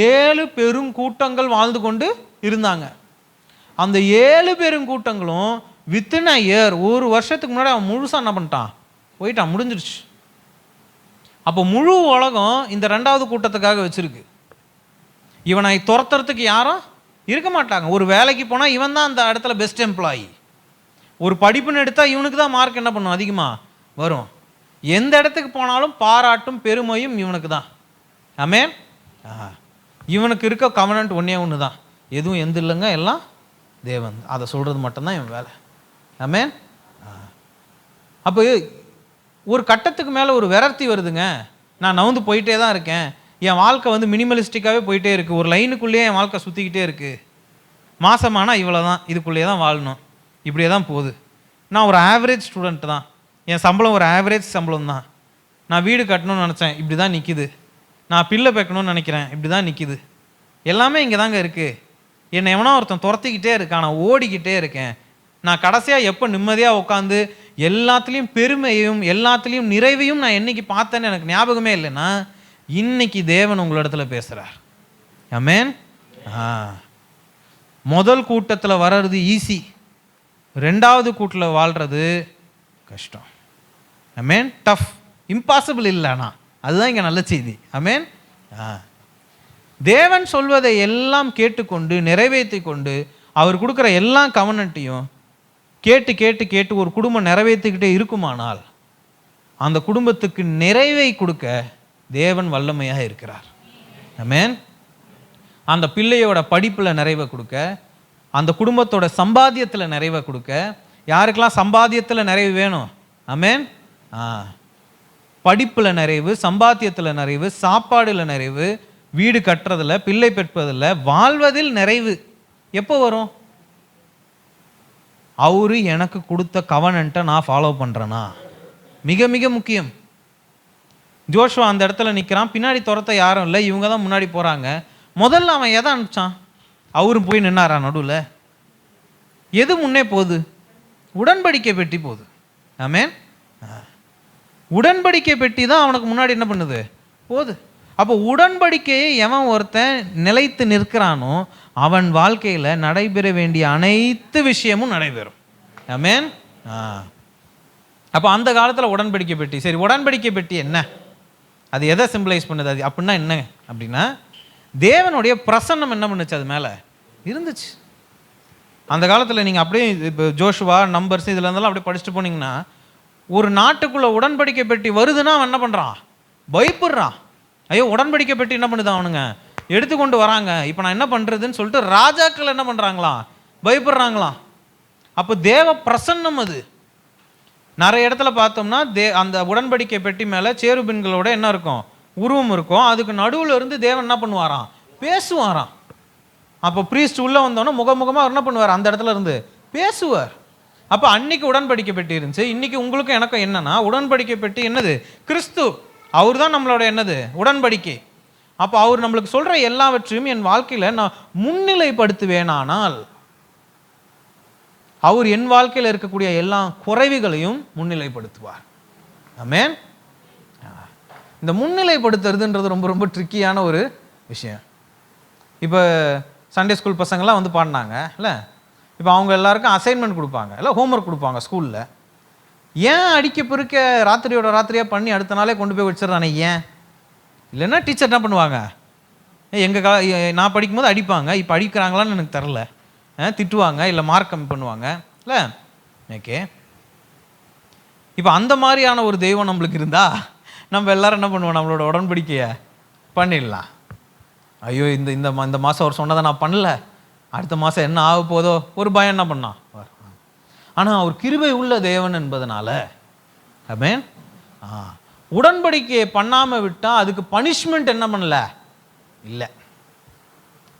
A: 7 பெருங்கூட்டங்கள் வாழ்ந்து கொண்டு இருந்தாங்க. அந்த 7 பெருங்கூட்டங்களும் வித்தின் அ இயர், ஒரு வருஷத்துக்கு முன்னாடி அவன் முழுசாக என்ன பண்ணிட்டான்? போயிட்டான், முடிஞ்சிருச்சு. அப்போ முழு உலகம் இந்த 2வது கூட்டத்துக்காக வச்சிருக்கு. இவனை துரத்துறதுக்கு யாரும் இருக்க மாட்டாங்க. ஒரு வேலைக்கு போனால் இவன் தான் அந்த இடத்துல பெஸ்ட் எம்ப்ளாயி. ஒரு படிப்புன்னு எடுத்தால் இவனுக்கு தான் மார்க் என்ன பண்ணும்? அதிகமாக வரும். எந்த இடத்துக்கு போனாலும் பாராட்டும் பெருமையும் இவனுக்கு தான். ஆமென். இவனுக்கு இருக்க கவர்னன்ட் ஒன்று தான். எதுவும் எந்த இல்லைங்க, எல்லாம் தேவன். அதை சொல்கிறது மட்டும்தான் இவன் வேலை. ஆமென். அப்போ ஒரு கட்டத்துக்கு மேலே ஒரு விரக்தி வருதுங்க. நான் நவுந்து போயிட்டே தான் இருக்கேன். என் வாழ்க்கை வந்து மினிமலிஸ்டிக்காகவே போயிட்டே இருக்குது. ஒரு லைனுக்குள்ளேயே என் வாழ்க்கை சுற்றிக்கிட்டே இருக்குது. மாதமானால் இவ்வளோ தான், இதுக்குள்ளேயே தான் வாழணும், இப்படியே தான் போகுது. நான் ஒரு ஆவரேஜ் ஸ்டூடெண்ட் தான். என் சம்பளம் ஒரு ஆவரேஜ் சம்பளம் தான். நான் வீடு கட்டணும்னு நினச்சேன், இப்படி தான் நிற்கிது. நான் பிள்ளை வைக்கணும்னு நினைக்கிறேன், இப்படி தான் நிற்கிது. எல்லாமே இங்கே தாங்க இருக்குது. என்னை எவனோ ஒருத்தன் துரத்திக்கிட்டே இருக்கான், நான் ஓடிக்கிட்டே இருக்கேன். நான் கடைசியாக எப்போ நிம்மதியாக உட்காந்து எல்லாத்துலேயும் பெருமையும் எல்லாத்துலேயும் நிறைவையும் நான் என்னைக்கு பார்த்தேன்னு எனக்கு ஞாபகமே இல்லைன்னா, இன்னைக்கு தேவன் உங்களிடத்துல பேசுகிறார். ஆமென். முதல் கூட்டத்தில் வர்றது ஈஸி, 2வது கூட்டில் வாழ்கிறது கஷ்டம். ஆமென். டஃப், இம்பாசிபிள் இல்லைண்ணா, அதுதான் இங்கே நல்ல செய்தி. ஆமென். தேவன் சொல்வதை எல்லாம் கேட்டுக்கொண்டு நிறைவேற்றி கொண்டு அவர் கொடுக்குற எல்லா கவனன்ட்டையும் கேட்டு கேட்டு கேட்டு ஒரு குடும்பம் நிறைவேற்றிக்கிட்டே இருக்குமானால் அந்த குடும்பத்துக்கு நிறைவை கொடுக்க தேவன் வல்லமையாக இருக்கிறார். ஆமென். அந்த பிள்ளையோட படிப்பில் நிறைவை கொடுக்க, அந்த குடும்பத்தோட சம்பாத்தியத்தில் நிறைவை கொடுக்க. யாருக்கெல்லாம் சம்பாத்தியத்தில் நிறைவு வேணும்? ஆமென். படிப்பில் நிறைவு, சம்பாத்தியத்தில் நிறைவு, சாப்பாடில் நிறைவு, வீடு கட்டுறதில், பிள்ளை பெற்பதில், வாழ்வதில் நிறைவு எப்போ வரும்? அவரு எனக்கு கொடுத்த கவனன்ட்டை நான் ஃபாலோ பண்ணுறேனா? மிக மிக முக்கியம். ஜோஷுவா அந்த இடத்துல நிற்கிறான், பின்னாடி துரத்த யாரும் இல்லை, இவங்க தான் முன்னாடி போகிறாங்க. முதல்ல அவன் எதை அனுப்பிச்சான்? அவரும் போய் நின்னாரா நடுவில்? எது முன்னே போகுது? உடன்படிக்கை பெட்டி போகுது. ஆமென். உடன்படிக்கை பெட்டி தான் அவனுக்கு முன்னாடி என்ன பண்ணுது? போகுது. அப்போ உடன்படிக்கையை எவன் ஒருத்தன் நிலைத்து நிற்கிறானோ அவன் வாழ்க்கையில் நடைபெற வேண்டிய அனைத்து விஷயமும் நடைபெறும். ஆமென். அப்போ அந்த காலத்தில் உடன்படிக்கை பெட்டி. சரி, உடன்படிக்கை பெட்டி என்ன? அது எதை சிம்பிளைஸ் பண்ணுது? அது அப்படின்னா என்ன அப்படின்னா, தேவனுடைய பிரசன்னம் என்ன பண்ணுச்சு? அது மேலே இருந்துச்சு. அந்த காலத்தில் நீங்கள் அப்படியே இப்போ ஜோஷுவா, நம்பர்ஸ் இதில் இருந்தாலும் அப்படியே படிச்சுட்டு போனீங்கன்னா, ஒரு நாட்டுக்குள்ளே உடன்படிக்கை பெட்டி வருதுன்னா அவன் என்ன பண்ணுறான்? பயப்படுறான். ஐயோ, உடன்படிக்கை பெட்டி என்ன பண்ணுது? அவனுங்க எடுத்துக்கொண்டு வராங்க, இப்போ நான் என்ன பண்ணுறதுன்னு சொல்லிட்டு ராஜாக்கள் என்ன பண்ணுறாங்களாம்? பயப்படுறாங்களாம். அப்போ தேவ பிரசன்னம் அது. நிறைய இடத்துல பார்த்தோம்னா அந்த உடன்படிக்கை பெட்டி மேலே சேருபின்களோட என்ன இருக்கும்? உருவம் இருக்கும். அதுக்கு நடுவில் இருந்து தேவன் என்ன பண்ணுவாராம்? பேசுவாராம். அப்போ ப்ரீஸ்ட் உள்ளே வந்தோன்னா முகமுகமாக என்ன பண்ணுவார்? அந்த இடத்துல இருந்து பேசுவார். அப்போ அன்னைக்கு உடன்படிக்கை பெட்டி இருந்துச்சு. இன்னைக்கு உங்களுக்கும் எனக்கும் என்னன்னா, உடன்படிக்கை பெட்டி என்னது? கிறிஸ்து. அவர் தான் நம்மளோட என்னது? உடன்படிக்கை. அப்போ அவர் நம்மளுக்கு சொல்கிற எல்லாவற்றையும் என் வாழ்க்கையில் நான் முன்னிலைப்படுத்துவேனானால் அவர் என் வாழ்க்கையில் இருக்கக்கூடிய எல்லா குறைவுகளையும் முன்னிலைப்படுத்துவார். ஆமென். இந்த முன்னிலைப்படுத்துறதுன்றது ரொம்ப ரொம்ப ட்ரிக்கியான ஒரு விஷயம். இப்போ சண்டே ஸ்கூல் பசங்கள்லாம் வந்து பாடினாங்க இல்லை? இப்போ அவங்க எல்லாருக்கும் அசைன்மெண்ட் கொடுப்பாங்க, இல்லை ஹோம்ஒர்க் கொடுப்பாங்க ஸ்கூலில். ஏன் அடிக்க பெருக்க ராத்திரியோட ராத்திரியாக பண்ணி அடுத்த நாளே கொண்டு போய் வச்சிடறானே? ஏன்? இல்லைன்னா டீச்சர் என்ன பண்ணுவாங்க? நான் படிக்கும்போது அடிப்பாங்க, இப்போ அடிக்கிறாங்களான்னு எனக்கு தெரில, திட்டுவாங்க, இல்லை மார்க் கம்மி பண்ணுவாங்க இல்லை? ஓகே. இப்போ அந்த மாதிரியான ஒரு தெய்வம் நம்மளுக்கு இருந்தால் நம்ம எல்லாரும் என்ன பண்ணுவோம்? நம்மளோட உடன்படிக்கையை பண்ணிடலாம். ஐயோ, இந்த இந்த இந்த மாதம் அவர் சொன்னதை நான் பண்ணல, அடுத்த மாதம் என்ன ஆக போதோ ஒரு பயம் என்ன பண்ணான். ஆனால் அவர் கிருபை உள்ள தேவன் என்பதனால ஆமென். உடன்படிக்கையை பண்ணாமல் விட்டால் அதுக்கு பனிஷ்மெண்ட் என்ன பண்ணல? இல்லை.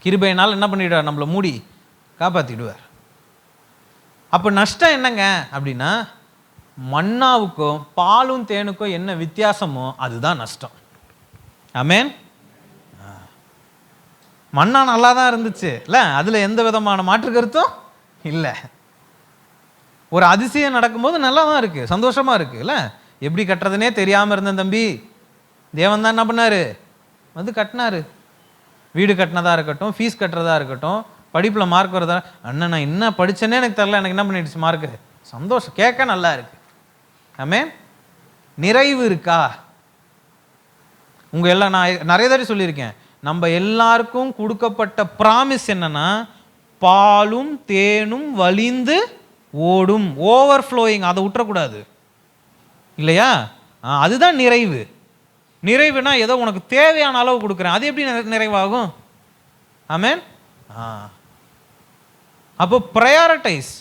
A: கிருபையினால் என்ன பண்ணிடுவார்? நம்மளை மூடி காப்பாற்றிடுவார். அப்போ நஷ்டம் என்னங்க அப்படின்னா, மன்னாவுக்கும் பாலும் தேனுக்கும் என்ன வித்தியாசமோ அதுதான் நஷ்டம். ஆமென். மன்னா நல்லா தான் இருந்துச்சு இல்லை? அதில் எந்த விதமான மாற்று கருத்தும் இல்லை. ஒரு அதிசயம் நடக்கும்போது நல்லா தான் இருக்குது, சந்தோஷமாக இருக்குது இல்லை? எப்படி கட்டுறதுனே தெரியாமல் இருந்தேன் தம்பி, தேவன் தான் என்ன பண்ணார்? வந்து கட்டினார். வீடு கட்டினதாக இருக்கட்டும், ஃபீஸ் கட்டுறதா இருக்கட்டும், படிப்பில் மார்க் வரதா. அண்ணன் நான் என்ன படித்தேன்னே எனக்கு தெரில, எனக்கு என்ன பண்ணிடுச்சு மார்க்கு? சந்தோஷம், கேட்க நல்லா இருக்கு. ஆமென். நிறைவு இருக்கா? உங்கள் எல்லாம் நான் நிறைய தடவை சொல்லியிருக்கேன், நம்ம எல்லாருக்கும் கொடுக்கப்பட்ட ப்ராமிஸ் என்னன்னா, பாலும் தேனும் வழிந்து ஓடும், ஓவர்ஃப்ளோயிங். அதை விட்டுறக்கூடாது இல்லையா? அதுதான் நிறைவு. நிறைவுனா ஏதோ உனக்கு தேவையான அளவு கொடுக்குறேன், அது எப்படி நிறைவாகும்? ஆமென். அப்போ ப்ரையாரிட்டைஸ்,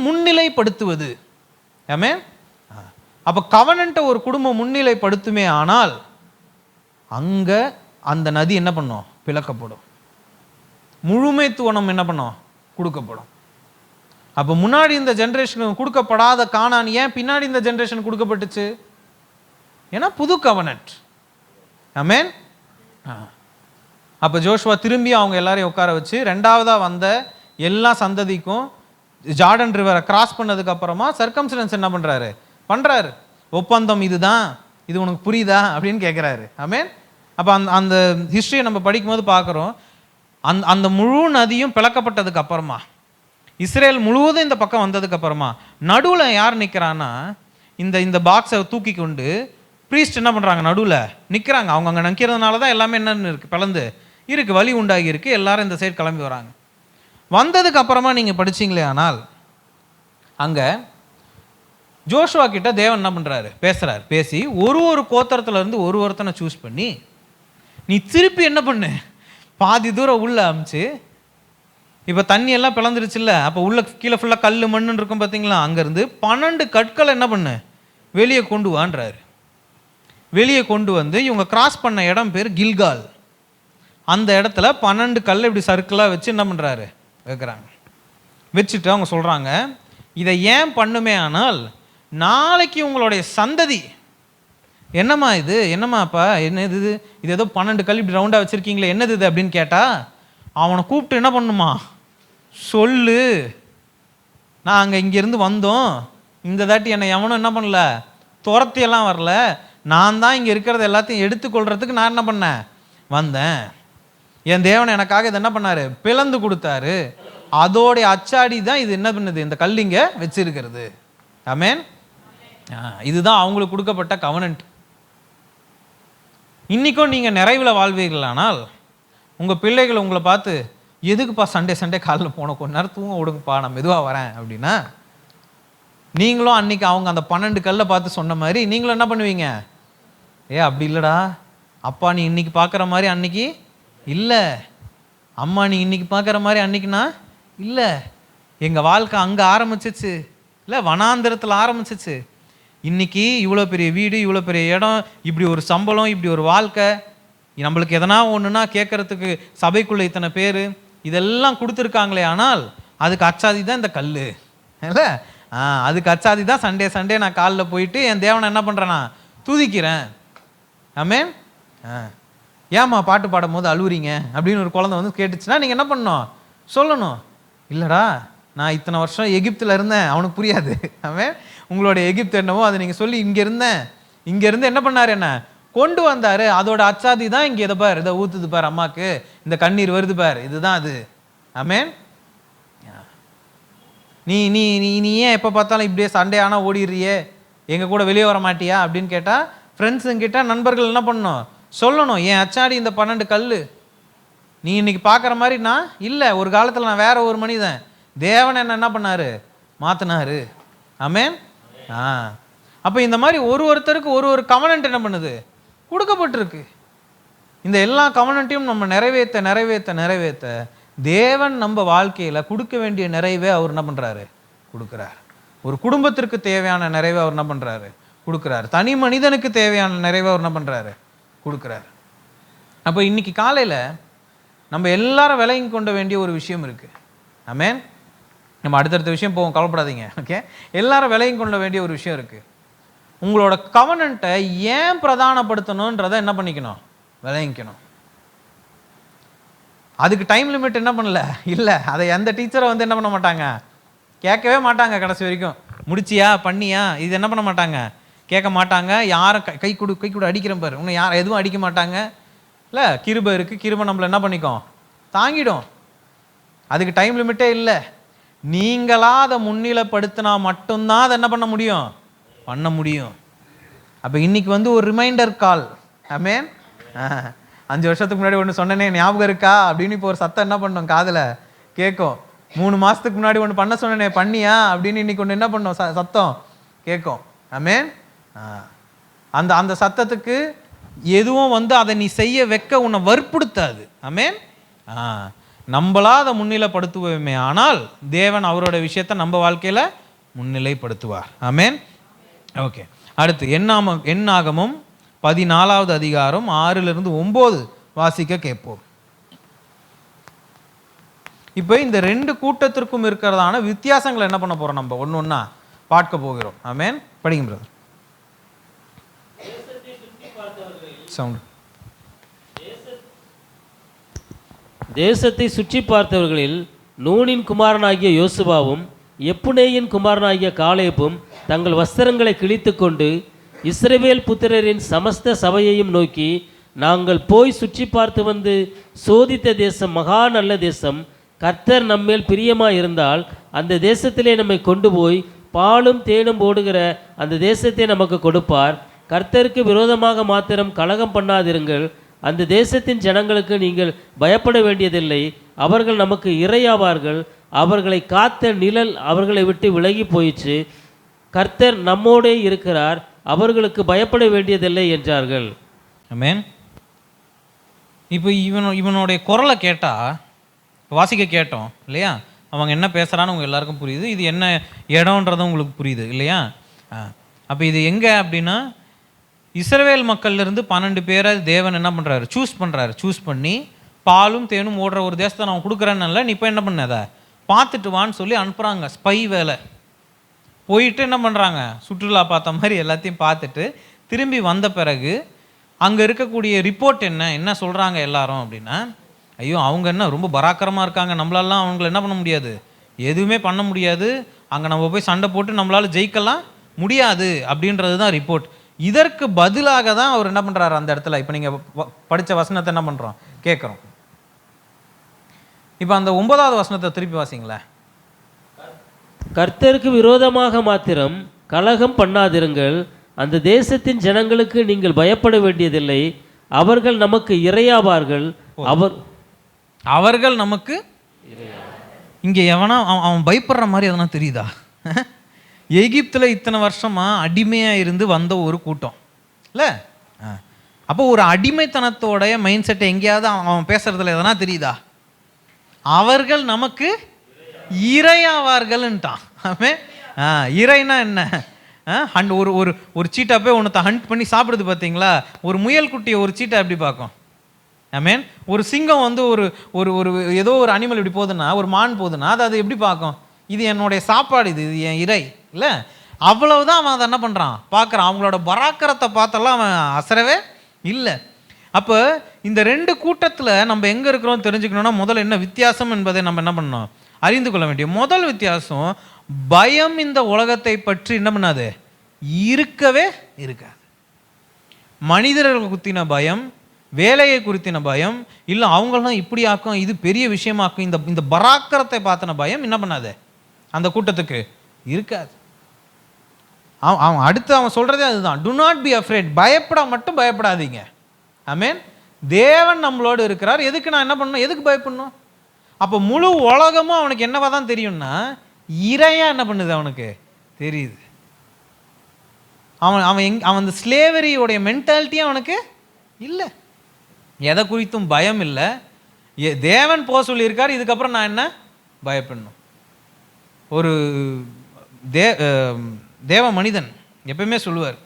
A: முன்னிலைப்படுத்துவது. ஆமென். அப்போ கவனன்ட்டை ஒரு குடும்பம் முன்னிலைப்படுத்துமே ஆனால் அங்கே அந்த நதி என்ன பண்ணும்? பிளக்கப்படும். முழுமைத்துவம் என்ன பண்ணும்? கொடுக்கப்படும். அப்போ முன்னாடி இந்த ஜென்ரேஷனுக்கு கொடுக்கப்படாத கானான் ஏன் பின்னாடி இந்த ஜென்ரேஷன் கொடுக்கப்பட்டுச்சு? ஏன்னா புது கவனன்ட். ஆமென். அப்போ ஜோஷுவா திரும்பி அவங்க எல்லாரையும் உட்கார வச்சு ரெண்டாவதாக வந்த எல்லா சந்ததிக்கும் ஜார்டன் ரிவரை கிராஸ் பண்ணதுக்கு அப்புறமா சர்க்கம்ஸ்டன்ஸ் என்ன பண்ணுறாரு? ஒப்பந்தம் இதுதான், இது உனக்கு புரியுதா அப்படின்னு கேட்குறாரு. ஆமென். அப்போ அந்த ஹிஸ்ட்ரியை நம்ம படிக்கும்போது பார்க்குறோம், அந்த முழு நதியும் பிளக்கப்பட்டதுக்கு அப்புறமா, இஸ்ரேல் முழுவதும் இந்த பக்கம் வந்ததுக்கு அப்புறமா நடுவில் யார் நிற்கிறான்னா, இந்த இந்த பாக்ஸை தூக்கி கொண்டு ப்ரீஸ்ட் என்ன பண்ணுறாங்க, நடுவில் நிற்கிறாங்க. அவங்க அங்கே நிற்கிறதுனால தான் எல்லாமே என்னென்னு இருக்குது, பிளந்து இருக்குது, வலி உண்டாகி இருக்குது. எல்லாரும் இந்த சைடு கிளம்பி வராங்க. வந்ததுக்கு அப்புறமா நீங்கள் படிச்சிங்களே ஆனால் அங்கே ஜோஷுவா கிட்ட தேவன் என்ன பண்ணுறாரு, பேசுகிறார். பேசி ஒரு கோத்திரத்துலேருந்து ஒருத்தனை சூஸ் பண்ணி நீ திருப்பி என்ன பண்ணு, பாதி தூரம் உள்ளே அமிச்சு, இப்போ தண்ணி எல்லாம் பிளந்துருச்சுல்ல, அப்போ உள்ள கீழே ஃபுல்லாக கல் மண்ணுன்னு இருக்கும் பார்த்தீங்களா, அங்கேருந்து 12 கற்களை என்ன பண்ணு வெளியே கொண்டு வான்றாரு. வெளியே கொண்டு வந்து இவங்க கிராஸ் பண்ண இடம் பேர் கில்கால். அந்த இடத்துல 12 கல் இப்படி சர்க்கிளாக வச்சு என்ன பண்ணுறாரு, வைக்கிறாங்க. வச்சுட்டு அவங்க சொல்கிறாங்க, இதை ஏன் பண்ணுமே ஆனால் நாளைக்கு உங்களுடைய சந்ததி என்னம்மா இது, என்னம்மாப்பா என்ன இது, இது ஏதோ 12 கல் இப்படி ரவுண்டாக வச்சுருக்கீங்களே, என்னது இது அப்படின்னு கேட்டால் அவனை கூப்பிட்டு என்ன பண்ணுமா, சொல்லு, நாங்கள் இங்கேருந்து வந்தோம், இந்த தாட்டி என்னை எவனும் என்ன பண்ணல, துரத்தியெல்லாம் வரல, நான் தான் இங்கே இருக்கிறத எல்லாத்தையும் எடுத்துக்கொள்கிறதுக்கு நான் என்ன பண்ணேன், வந்தேன். என் தேவன் எனக்காக இதை என்ன பண்ணார், பிளந்து கொடுத்தாரு. அதோடைய அச்சாடி தான் இது என்ன பண்ணுது, இந்த கல்லிங்க வச்சிருக்கிறது. ஆமென். இதுதான் அவங்களுக்கு கொடுக்கப்பட்ட கவனன்ட். இன்றைக்கும் நீங்கள் நிறைவில் வாழ்வீர்களானால் உங்கள் பிள்ளைகள் உங்களை பார்த்து, எதுக்குப்பா சண்டே காலையில் போன கொஞ்ச நேரம் தூங்க விடுங்கப்பா, நான் மெதுவாக வரேன் அப்படின்னா, நீங்களும் அன்றைக்கி அவங்க அந்த 12 கல்லை பார்த்து சொன்ன மாதிரி நீங்களும் என்ன பண்ணுவீங்க, அப்படி இல்லைடா அப்பா, நீ இன்னைக்கு பார்க்குற மாதிரி அன்னைக்கு இல்லை, அம்மா நீ இன்னைக்கு பார்க்குற மாதிரி அன்னைக்குனா இல்லை, எங்கள் வாழ்க்கை அங்கே ஆரம்பிச்சிச்சு, இல்லை வனாந்திரத்தில் ஆரம்பிச்சிச்சு, இன்னைக்கு இவ்வளோ பெரிய வீடு, இவ்வளோ பெரிய இடம், இப்படி ஒரு சம்பளம், இப்படி ஒரு வாழ்க்கை, நம்மளுக்கு எதனா ஒன்றுனா கேட்குறதுக்கு சபைக்குள்ளே இத்தனை பேர், இதெல்லாம் கொடுத்துருக்காங்களே, ஆனால் அதுக்கு அச்சாதி தான் இந்த கல் இல்லை, அதுக்கு அச்சாதி தான் சண்டே நான் காலில் போயிட்டு என் தேவனை என்ன பண்ணுறேன்னா துதிக்கிறேன். ஆமென். ஏம்மா பாட்டு பாடும் போது அழுவுறீங்க அப்படின்னு ஒரு குழந்தை வந்து கேட்டுச்சுன்னா நீங்கள் என்ன பண்ணணும், சொல்லணும், இல்லைடா நான் இத்தனை வருஷம் எகிப்தில் இருந்தேன், அவனுக்கு புரியாது. ஆமென். உங்களோட எகிப்து என்னவோ அதை நீங்கள் சொல்லி இங்கேருந்து என்ன பண்ணார், என்ன கொண்டு வந்தார், அதோட அச்சாதி தான் இங்கே இதை பார், இதை ஊற்றுது பார் அம்மாவுக்கு, இந்த கண்ணீர் வருது பார், இதுதான் அது. ஆமென். நீ நீ நீ நீ ஏன் எப்போ பார்த்தாலும் இப்படியே சண்டே ஆனால் ஓடிடுறியே, எங்கள் கூட வெளியே வர மாட்டியா அப்படின்னு கேட்டால் ஃப்ரெண்ட்ஸுங்கிட்ட நண்பர்கள் என்ன பண்ணணும், சொல்லணும், என் அச்சாடி இந்த 12 கல், நீ இன்னைக்கு பார்க்குற மாதிரி நான் இல்லை, ஒரு காலத்தில் நான் வேற ஒரு மனிதன், தேவன் என்ன பண்ணார், மாற்றினாரு. ஆமென். அப்போ இந்த மாதிரி ஒருத்தருக்கு ஒரு கவனன்ட் என்ன பண்ணுது, கொடுக்கப்பட்டிருக்கு. இந்த எல்லா கவனன்ட்டையும் நம்ம நிறைவேற்ற தேவன் நம்ம வாழ்க்கையில் கொடுக்க வேண்டிய நிறைவே அவர் என்ன பண்ணுறாரு, கொடுக்குறார். ஒரு குடும்பத்திற்கு தேவையான நிறைவை அவர் என்ன பண்ணுறாரு, கொடுக்குறாரு. தனி மனிதனுக்கு தேவையான நிறைவை அவர் என்ன பண்ணுறாரு, கொடுக்குறாரு. அப்போ இன்னைக்கு காலையில் நம்ம எல்லாரும் விலகி கொண்ட வேண்டிய ஒரு விஷயம் இருக்குது. ஆமென். நம்ம அடுத்தடுத்த விஷயம் போவோம், கவலைப்படாதீங்க. ஓகே, எல்லாரும் விலகி கொள்ள வேண்டிய ஒரு விஷயம் இருக்குது. உங்களோட கவனன்ட்டை ஏன் பிரதானப்படுத்தணுன்றதை என்ன பண்ணிக்கணும், விளங்கிக்கணும். அதுக்கு டைம் லிமிட் என்ன பண்ணல இல்லை, அதை எந்த டீச்சரை வந்து என்ன பண்ண மாட்டாங்க, கேட்கவே மாட்டாங்க. கடைசி வரைக்கும் முடிச்சியா பண்ணியா இது என்ன பண்ண மாட்டாங்க, கேட்க மாட்டாங்க. யாரும் கை கொடு அடிக்கிறேன் பாரு, இன்னும் யாரும் எதுவும் அடிக்க மாட்டாங்க. இல்லை, கிருபை இருக்குது, கிருபை நம்மளை என்ன பண்ணிக்கும், தாங்கிடும். அதுக்கு டைம் லிமிட்டே இல்லை. நீங்களா அதை முன்னிலைப்படுத்தினா மட்டும்தான் அதை என்ன பண்ண முடியும். அப்போ இன்னைக்கு வந்து ஒரு ரிமைண்டர் கால். ஆமென். 5 வருஷத்துக்கு முன்னாடி ஒன்று சொன்னனே ஞாபகம் இருக்கா அப்படின்னு இப்போ ஒரு சத்தம் என்ன பண்ணோம், காதில் கேட்கும். 3 மாதத்துக்கு முன்னாடி ஒன்று பண்ண சொன்னனே பண்ணியா அப்படின்னு இன்னைக்கு ஒன்று என்ன பண்ணோம், சத்தம் கேட்கும். ஆமென். அந்த அந்த சத்தத்துக்கு எதுவும் வந்து அதை நீ செய்ய வைக்க உன்னை வற்புறுத்தாது. ஆமென். நம்மளா அதை முன்னிலைப்படுத்துவோமே ஆனால் தேவன் அவரோட விஷயத்தை நம்ம வாழ்க்கையில் முன்னிலைப்படுத்துவார். ஆமென். ஓகே, அடுத்து எண்ணாகமம் 14வது அதிகாரம் 6-9 வாசிக்க கேட்போம். இப்போ இந்த 2 கூட்டத்திற்கும் இருக்கிறதான வித்தியாசங்களை என்ன பண்ண போறோம், நம்ம ஒன்னொன்னா பார்க்க போகிறோம். ஆமென். படிங்க பிரதர். சவுண்ட்.
B: தேசத்தை சுற்றி பார்த்தவர்களில் நூனின் குமாரனாகிய யோசுவாவும் எப்புனேயின் குமாரனாகிய காலேபும் தங்கள் வஸ்திரங்களை கிழித்து கொண்டு இஸ்ரவேல் புத்திரரின் சமஸ்த சபையையும் நோக்கி, நாங்கள் போய் சுற்றி பார்த்து வந்து சோதித்த தேசம் மகா நல்ல தேசம், கர்த்தர் நம்மேல் பிரியமாக இருந்தால் அந்த தேசத்திலே நம்மை கொண்டு போய் பாலும் தேனும் ஓடுகிற அந்த தேசத்தை நமக்கு கொடுப்பார். கர்த்தருக்கு விரோதமாக மாத்திரம் கலகம் பண்ணாதிருங்கள். அந்த தேசத்தின் ஜனங்களுக்கு நீங்கள் பயப்பட வேண்டியதில்லை. அவர்கள் நமக்கு இரையாவார்கள். அவர்களை காத்த நிழல் அவர்களை விட்டு விலகி போயிற்று. கர்த்தர் நம்மோடே இருக்கிறார். அவர்களுக்கு பயப்பட வேண்டியதில்லை என்றார்கள்.
A: ஆமென். இப்போ இவனுடைய குரலை கேட்டால், வாசிக்க கேட்டோம் இல்லையா, அவங்க என்ன பேசுகிறான்னு உங்கள் எல்லாருக்கும் புரியுது. இது என்ன இடம்ன்றதும் உங்களுக்கு புரியுது இல்லையா. அப்போ இது எங்கே அப்படின்னா, இஸ்ரவேல் மக்கள்லேருந்து 12 பேரை தேவன் என்ன பண்ணுறாரு, சூஸ் பண்ணி பாலும் தேனும் ஓடுற ஒரு தேசத்தை நான் கொடுக்குறேன்னு, நீ இப்போ என்ன பண்ண அதை பார்த்துட்டு வான்னு சொல்லி அனுப்புகிறாங்க. ஸ்பை வேலை. போயிட்டு என்ன பண்ணுறாங்க, சுற்றுலா பார்த்த மாதிரி எல்லாத்தையும் பார்த்துட்டு திரும்பி வந்த பிறகு அங்கே இருக்கக்கூடிய ரிப்போர்ட் என்ன சொல்கிறாங்க எல்லாரும் அப்படின்னா, ஐயோ அவங்க என்ன ரொம்ப பராக்கிரமாக இருக்காங்க, நம்மளாலாம் அவங்கள என்ன பண்ண முடியாது, எதுவுமே பண்ண முடியாது, அங்கே நம்ம போய் சண்டை போட்டு நம்மளால் ஜெயிக்கலாம் முடியாது அப்படின்றது தான் ரிப்போர்ட். இதற்கு பதிலாக தான் அவர் என்ன பண்ணுறாரு அந்த இடத்துல. இப்போ நீங்கள் படித்த வசனத்தை என்ன பண்ணுறோம் கேட்குறோம். இப்போ அந்த 9வது வசனத்தை திருப்பி வாசிங்களேன்.
B: கர்த்தருக்கு விரோதமாக மாத்திரம் கலகம் பண்ணாதிருங்கள். அந்த தேசத்தின் ஜனங்களுக்கு நீங்கள் பயப்பட வேண்டியதில்லை. அவர்கள் நமக்கு இரையாவார்கள்.
A: அவர்கள் நமக்கு இங்கே எவனா அவன் பயப்படுற மாதிரி எதனா தெரியுதா? எகிப்தில் இத்தனை வருஷமாக அடிமையாக இருந்து வந்த ஒரு கூட்டம் இல்லை. அப்போ ஒரு அடிமைத்தனத்தோடைய மைண்ட் செட்டை எங்கேயாவது அவன் பேசுறதுல எதனா தெரியுதா? அவர்கள் நமக்கு இரையாவார்கள்ன்ட்டான். இறைனா என்ன? ஒரு ஒரு ஒரு சீட்டா போய் ஒன்றத்தை ஹண்ட் பண்ணி சாப்பிடுது பார்த்தீங்களா? ஒரு முயல் குட்டியை ஒரு சீட்டை எப்படி பார்க்கும்? ஆமேன். ஒரு சிங்கம் வந்து ஒரு ஒரு ஒரு ஏதோ ஒரு அனிமல் இப்படி போகுதுன்னா, ஒரு மான் போகுதுன்னா அது எப்படி பார்க்கும்? இது என்னுடைய சாப்பாடு, இது என் இறை இல்லை. அவ்வளவுதான் அவன் அதை என்ன பண்ணுறான், பார்க்குறான். அவங்களோட பராக்கிரத்தை பார்த்தெல்லாம் அவன் அசரவே இல்லை. அப்போ இந்த 2 கூட்டத்தில் நம்ம எங்கே இருக்கிறோம் தெரிஞ்சுக்கணும்னா, முதல்ல என்ன வித்தியாசம் என்பதை நம்ம என்ன பண்ணணும், அறிந்து கொள்ள வேண்டிய முதல் வித்தியாசம், பயம் இந்த உலகத்தை பற்றி என்ன பண்ணாது, இருக்கவே இருக்காது. மனிதர்கள் குறித்தின பயம், வேலையை குறித்தின பயம், இல்லை அவங்களாம் இப்படி ஆக்கும், இது பெரிய விஷயமாக்கும், இந்த பராக்கிரத்தை பார்த்தின பயம் என்ன பண்ணாது அந்த கூட்டத்துக்கு இருக்காது. அவன் அடுத்து அவன் சொல்கிறதே அதுதான், டு நாட் பி அஃப்ரேட். பயப்படாதீங்க. ஆமேன். தேவன் நம்மளோடு இருக்கிறார். எதுக்கு நான் என்ன பண்ணணும், எதுக்கு பயப்படணும்? அப்போ முழு உலகமும் அவனுக்கு என்னவா தான் தெரியும்னா, இறையா என்ன பண்ணுது அவனுக்கு தெரியுது. அவன் அந்த ஸ்லேவரியோடைய மென்டாலிட்டியும் அவனுக்கு இல்லை. எதை குறித்தும் பயம் இல்லை. தேவன் போக சொல்லியிருக்கார், இதுக்கப்புறம் நான் என்ன பயப்படணும்? ஒரு தேவ மனிதன் எப்பவுமே சொல்லுவார்,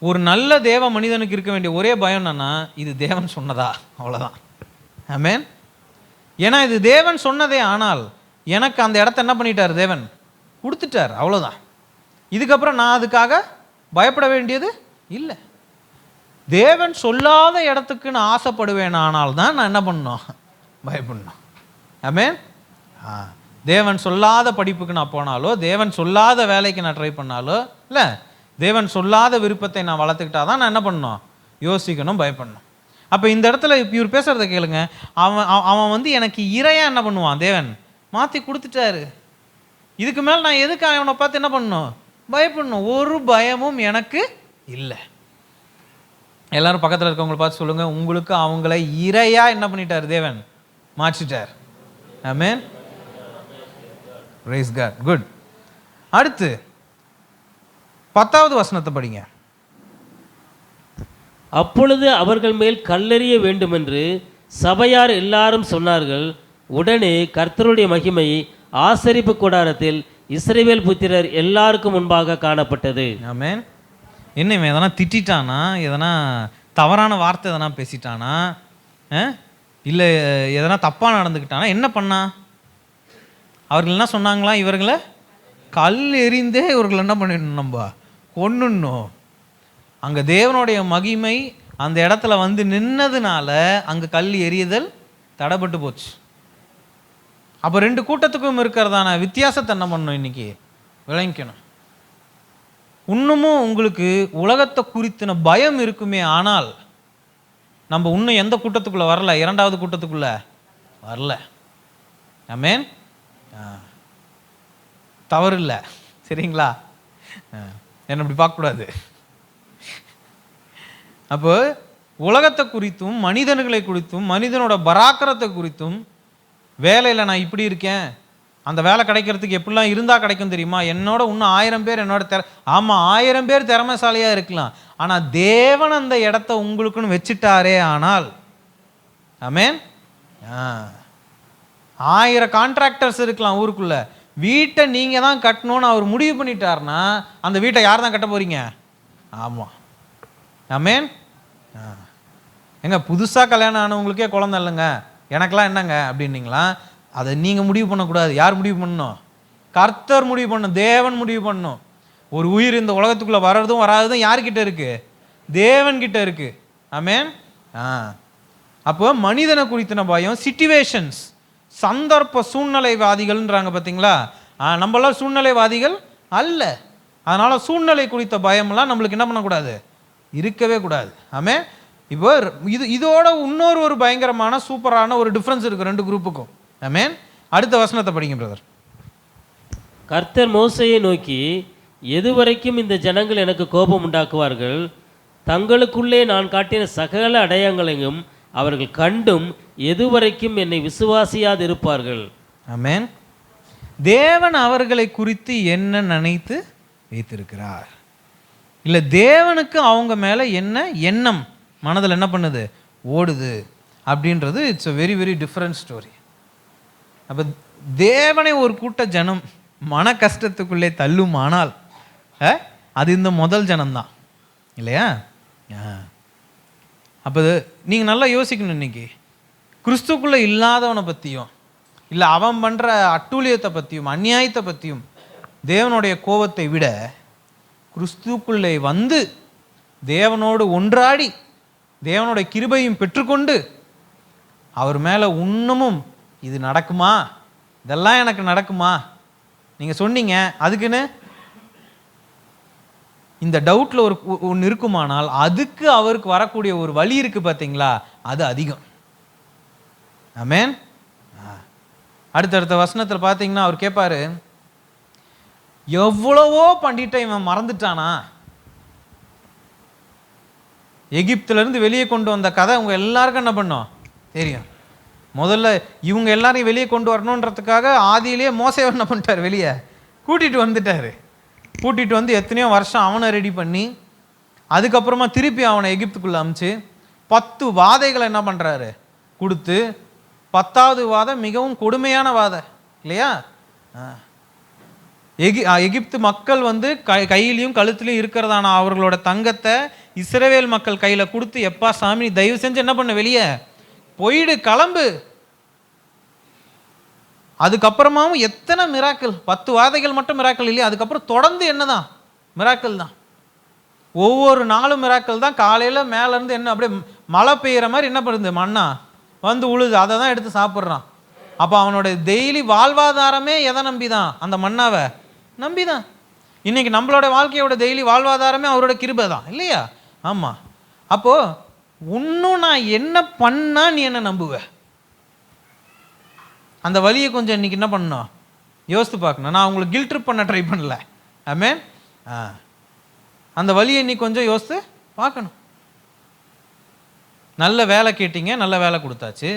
A: ஒரு நல்ல தேவ மனிதனுக்கு இருக்க வேண்டிய ஒரே பயம் என்னன்னா, இது தேவன் சொன்னதா, அவ்வளோதான். ஆமேன். ஏன்னா இது தேவன் சொன்னதே, ஆனால் எனக்கு அந்த இடத்த என்ன பண்ணிட்டார், தேவன் கொடுத்துட்டார், அவ்வளோதான். இதுக்கப்புறம் நான் அதுக்காக பயப்பட வேண்டியது இல்லை. தேவன் சொல்லாத இடத்துக்கு நான் ஆசைப்படுவேன், ஆனால் தான் நான் என்ன பண்ணணும், பயப்படணும். ஆமேன். தேவன் சொல்லாத படிப்புக்கு நான் போனாலோ, தேவன் சொல்லாத வேலைக்கு நான் ட்ரை பண்ணாலோ, இல்லை தேவன் சொல்லாத விருப்பத்தை நான் வளர்த்துக்கிட்டா தான் நான் என்ன பண்ணணும், யோசிக்கணும், பயப்படணும். அப்போ இந்த இடத்துல இவர் பேசுகிறத கேளுங்க. அவன் வந்து எனக்கு இறையா என்ன பண்ணுவான், தேவன் மாற்றி கொடுத்துட்டாரு. இதுக்கு மேலே நான் எதுக்கு அவனை பார்த்து என்ன பண்ணணும், பயப்படணும்? ஒரு பயமும் எனக்கு இல்லை. எல்லாரும் பக்கத்தில் இருக்கவங்களை பார்த்து சொல்லுங்க, உங்களுக்கு அவங்கள இறையா என்ன பண்ணிட்டார், தேவன் மாற்றிட்டார். ஆமென். Praise God. குட். அடுத்து 10வது வசனத்தை படிங்க.
B: அப்பொழுது அவர்கள் மேல் கல்லெறிய வேண்டுமென்று சபையார் எல்லாரும் சொன்னார்கள். உடனே கர்த்தருடைய மகிமை ஆசரிப்பு கூடாரத்தில் இஸ்ரவேல் புத்திரர் எல்லாருக்கும் முன்பாக காணப்பட்டது.
A: ஆமென். என்ன இவன் எதனா திட்டானா, எதனா தவறான வார்த்தை எதனா பேசிட்டானா, இல்லை எதனா தப்பாக நடந்துக்கிட்டானா, என்ன பண்ணா? அவர்கள் என்ன சொன்னாங்களா, இவர்களை கல் எறிந்தே இவர்கள் என்ன பண்ணிடணும், நம்ம கொன்னுடணும். அங்கே தேவனுடைய மகிமை அந்த இடத்துல வந்து நின்னதுனால அங்கே கல் எறியுதல் தடைப்பட்டு போச்சு. அப்போ 2 கூட்டத்துக்கும் இருக்கிறதான வித்தியாசத்தை என்ன பண்ணணும், இன்னைக்கு விளங்கிக்கணும். இன்னமும் உங்களுக்கு உலகத்தை குறித்தின பயம் இருக்குமே, ஆனால் நம்ம இன்னும் எந்த கூட்டத்துக்குள்ளே வரல, 2வது கூட்டத்துக்குள்ளே வரல. ஆமென். தவறு இல்லை, சரிங்களா? என்ன இப்படி பார்க்கக்கூடாது. அப்போ உலகத்தை குறித்தும் மனிதர்களை குறித்தும் மனிதனோட பராக்கிரத்தை குறித்தும், வேலையில் நான் இப்படி இருக்கேன், அந்த வேலை கிடைக்கிறதுக்கு எப்படிலாம் இருந்தால் கிடைக்கும் தெரியுமா, என்னோட இன்னும் 1000 பேர் என்னோட ஆமாம் 1000 பேர் திறமைசாலியாக இருக்கலாம், ஆனால் தேவன் அந்த இடத்த உங்களுக்குன்னு வச்சுட்டாரே ஆனால், ஆமென். 1000 கான்ட்ராக்டர்ஸ் இருக்கலாம் ஊருக்குள்ள, வீட்டை நீங்கள் தான் கட்டணும்னு அவர் முடிவு பண்ணிட்டாருன்னா அந்த வீட்டை யார் தான் கட்ட போகிறீங்க? ஆமாம், ஆமென். எங்க புதுசாக கல்யாணம் ஆனவங்களுக்கே குழந்தை இல்லைங்க, எனக்கெல்லாம் என்னங்க அப்படின்னீங்களா? அதை நீங்கள் முடிவு பண்ணக்கூடாது. யார் முடிவு பண்ணணும்? கர்த்தர் முடிவு பண்ணணும், தேவன் முடிவு பண்ணணும். ஒரு உயிர் இந்த உலகத்துக்குள்ளே வர்றதும் வராததும் யார்கிட்ட இருக்கு? தேவன்கிட்ட இருக்கு. ஆமென். அப்போ மனிதனை குறித்தின பயம் சிச்சுவேஷன்ஸ், சந்தர்ப்ப சூழ்நிலைவாதிகள்ன்றாங்க பார்த்தீங்களா? நம்மளாம் சூழ்நிலைவாதிகள் அல்ல. அதனால் சூழ்நிலை குறித்த பயம்லாம் நம்மளுக்கு என்ன பண்ணக்கூடாது? இருக்கவே கூடாது. ஆமென். இப்போ இதோட இன்னொரு ஒரு பயங்கரமான சூப்பரான ஒரு டிஃப்ரென்ஸ் இருக்குது ரெண்டு குரூப்புக்கும். ஆமென். அடுத்த வசனத்தை படிங்க பிரதர்.
B: கர்த்தர் மோசேயை நோக்கி, எதுவரைக்கும் இந்த ஜனங்கள் எனக்கு கோபம் உண்டாக்குவார்கள்? தங்களுக்குள்ளே நான் காட்டின சகல அடையாளங்களையும் அவர்கள் கண்டும் எதுவரைக்கும் என்னை விசுவாசியாது இருப்பார்கள்?
A: ஆமென். தேவன் அவர்களை குறித்து என்ன நினைத்து வைத்திருக்கிறார்? இல்லை தேவனுக்கு அவங்க மேலே என்ன எண்ணம் மனதில் என்ன பண்ணுது, ஓடுது அப்படின்றது it's a very very different story. அப்போ தேவனை ஒரு கூட்ட ஜனம் மன கஷ்டத்துக்குள்ளே தள்ளுமானால் அது இந்த முதல் ஜனம்தான் இல்லையா? அப்போ நீங்கள் நல்லா யோசிக்கணும். இன்னைக்கு கிறிஸ்துக்குள்ளே இல்லாதவனை பற்றியும் இல்லை அவன் பண்ணுற அட்டூழியத்தை பற்றியும் அநியாயத்தை பற்றியும் தேவனுடைய கோபத்தை விட கிறிஸ்துக்குள்ளே வந்து தேவனோடு ஒன்றாடி தேவனுடைய கிருபையும் பெற்றுக்கொண்டு அவர் மேலே இன்னமும் இது நடக்குமா, இதெல்லாம் எனக்கு நடக்குமா நீங்கள் சொன்னீங்க, அதுக்குன்னு இந்த டவுட்டில் ஒன்று இருக்குமானால் அதுக்கு அவருக்கு வரக்கூடிய ஒரு வழி இருக்குது பார்த்தீங்களா, அது அதிகம். ஆமென். அடுத்தடுத்த வசனத்தில் பார்த்தீங்கன்னா அவர் கேட்பாரு, எவ்வளவோ பண்ணிட்ட இவன் மறந்துட்டானா? எகிப்திலிருந்து வெளியே கொண்டு வந்த கதை உங்க எல்லாருக்கும் என்ன பண்ணோம் தெரியும். முதல்ல இவங்க எல்லாரையும் வெளியே கொண்டு வரணுன்றதுக்காக ஆதியிலேயே மோசே என்ன பண்ணிட்டார், வெளியே கூட்டிகிட்டு வந்துட்டார். கூட்டிகிட்டு வந்து எத்தனையோ வருஷம் அவனை ரெடி பண்ணி அதுக்கப்புறமா திருப்பி அவனை எகிப்துக்குள்ளே அமிச்சு 10 வாதைகளை என்ன பண்ணுறாரு கொடுத்து, 10வது வாதம் மிகவும் கொடுமையான வாதை இல்லையா? எகிப்து மக்கள் வந்து கையிலையும் கழுத்துலையும் இருக்கிறதான அவர்களோட தங்கத்தை இஸ்ரவேல் மக்கள் கையில் கொடுத்து, எப்பா சாமி தயவு செஞ்சு என்ன பண்ண, வெளியே போயிடு, கிளம்பு. அதுக்கப்புறமாவும் எத்தனை மிராக்கள், 10 வாதைகள் மட்டும் மிராக்கள் இல்லையா, அதுக்கப்புறம் தொடர்ந்து என்னதான் மிராக்கள் தான். ஒவ்வொரு நாளும் மிராக்கள் தான். காலையில் மேலேருந்து என்ன அப்படியே மழை பெய்கிற மாதிரி என்ன பண்ணுது, மண்ணா வந்து உழுது, அதை தான் எடுத்து சாப்பிட்றான். அப்போ அவனோட டெய்லி வாழ்வாதாரமே எதை நம்பி தான்? அந்த மண்ணாவை நம்பி தான். இன்னைக்கு நம்மளோட வாழ்க்கையோட டெய்லி வாழ்வாதாரமே அவரோட கிருபை தான் இல்லையா? ஆமாம். அப்போது இன்னும் நான் என்ன பண்ணா நீ என்ன நம்புவ? அந்த வழியை கொஞ்சம் இன்னைக்கு என்ன பண்ணணும், யோசித்து பார்க்கணும். நான் உங்களுக்கு கில்ட் ட்ரிப் பண்ண ட்ரை பண்ணல. ஆமென். அந்த வழியை இன்னைக்கு கொஞ்சம் யோசித்து பார்க்கணும். நல்ல வேலை கேட்டீங்க, நல்ல வேலை கொடுத்தாச்சு.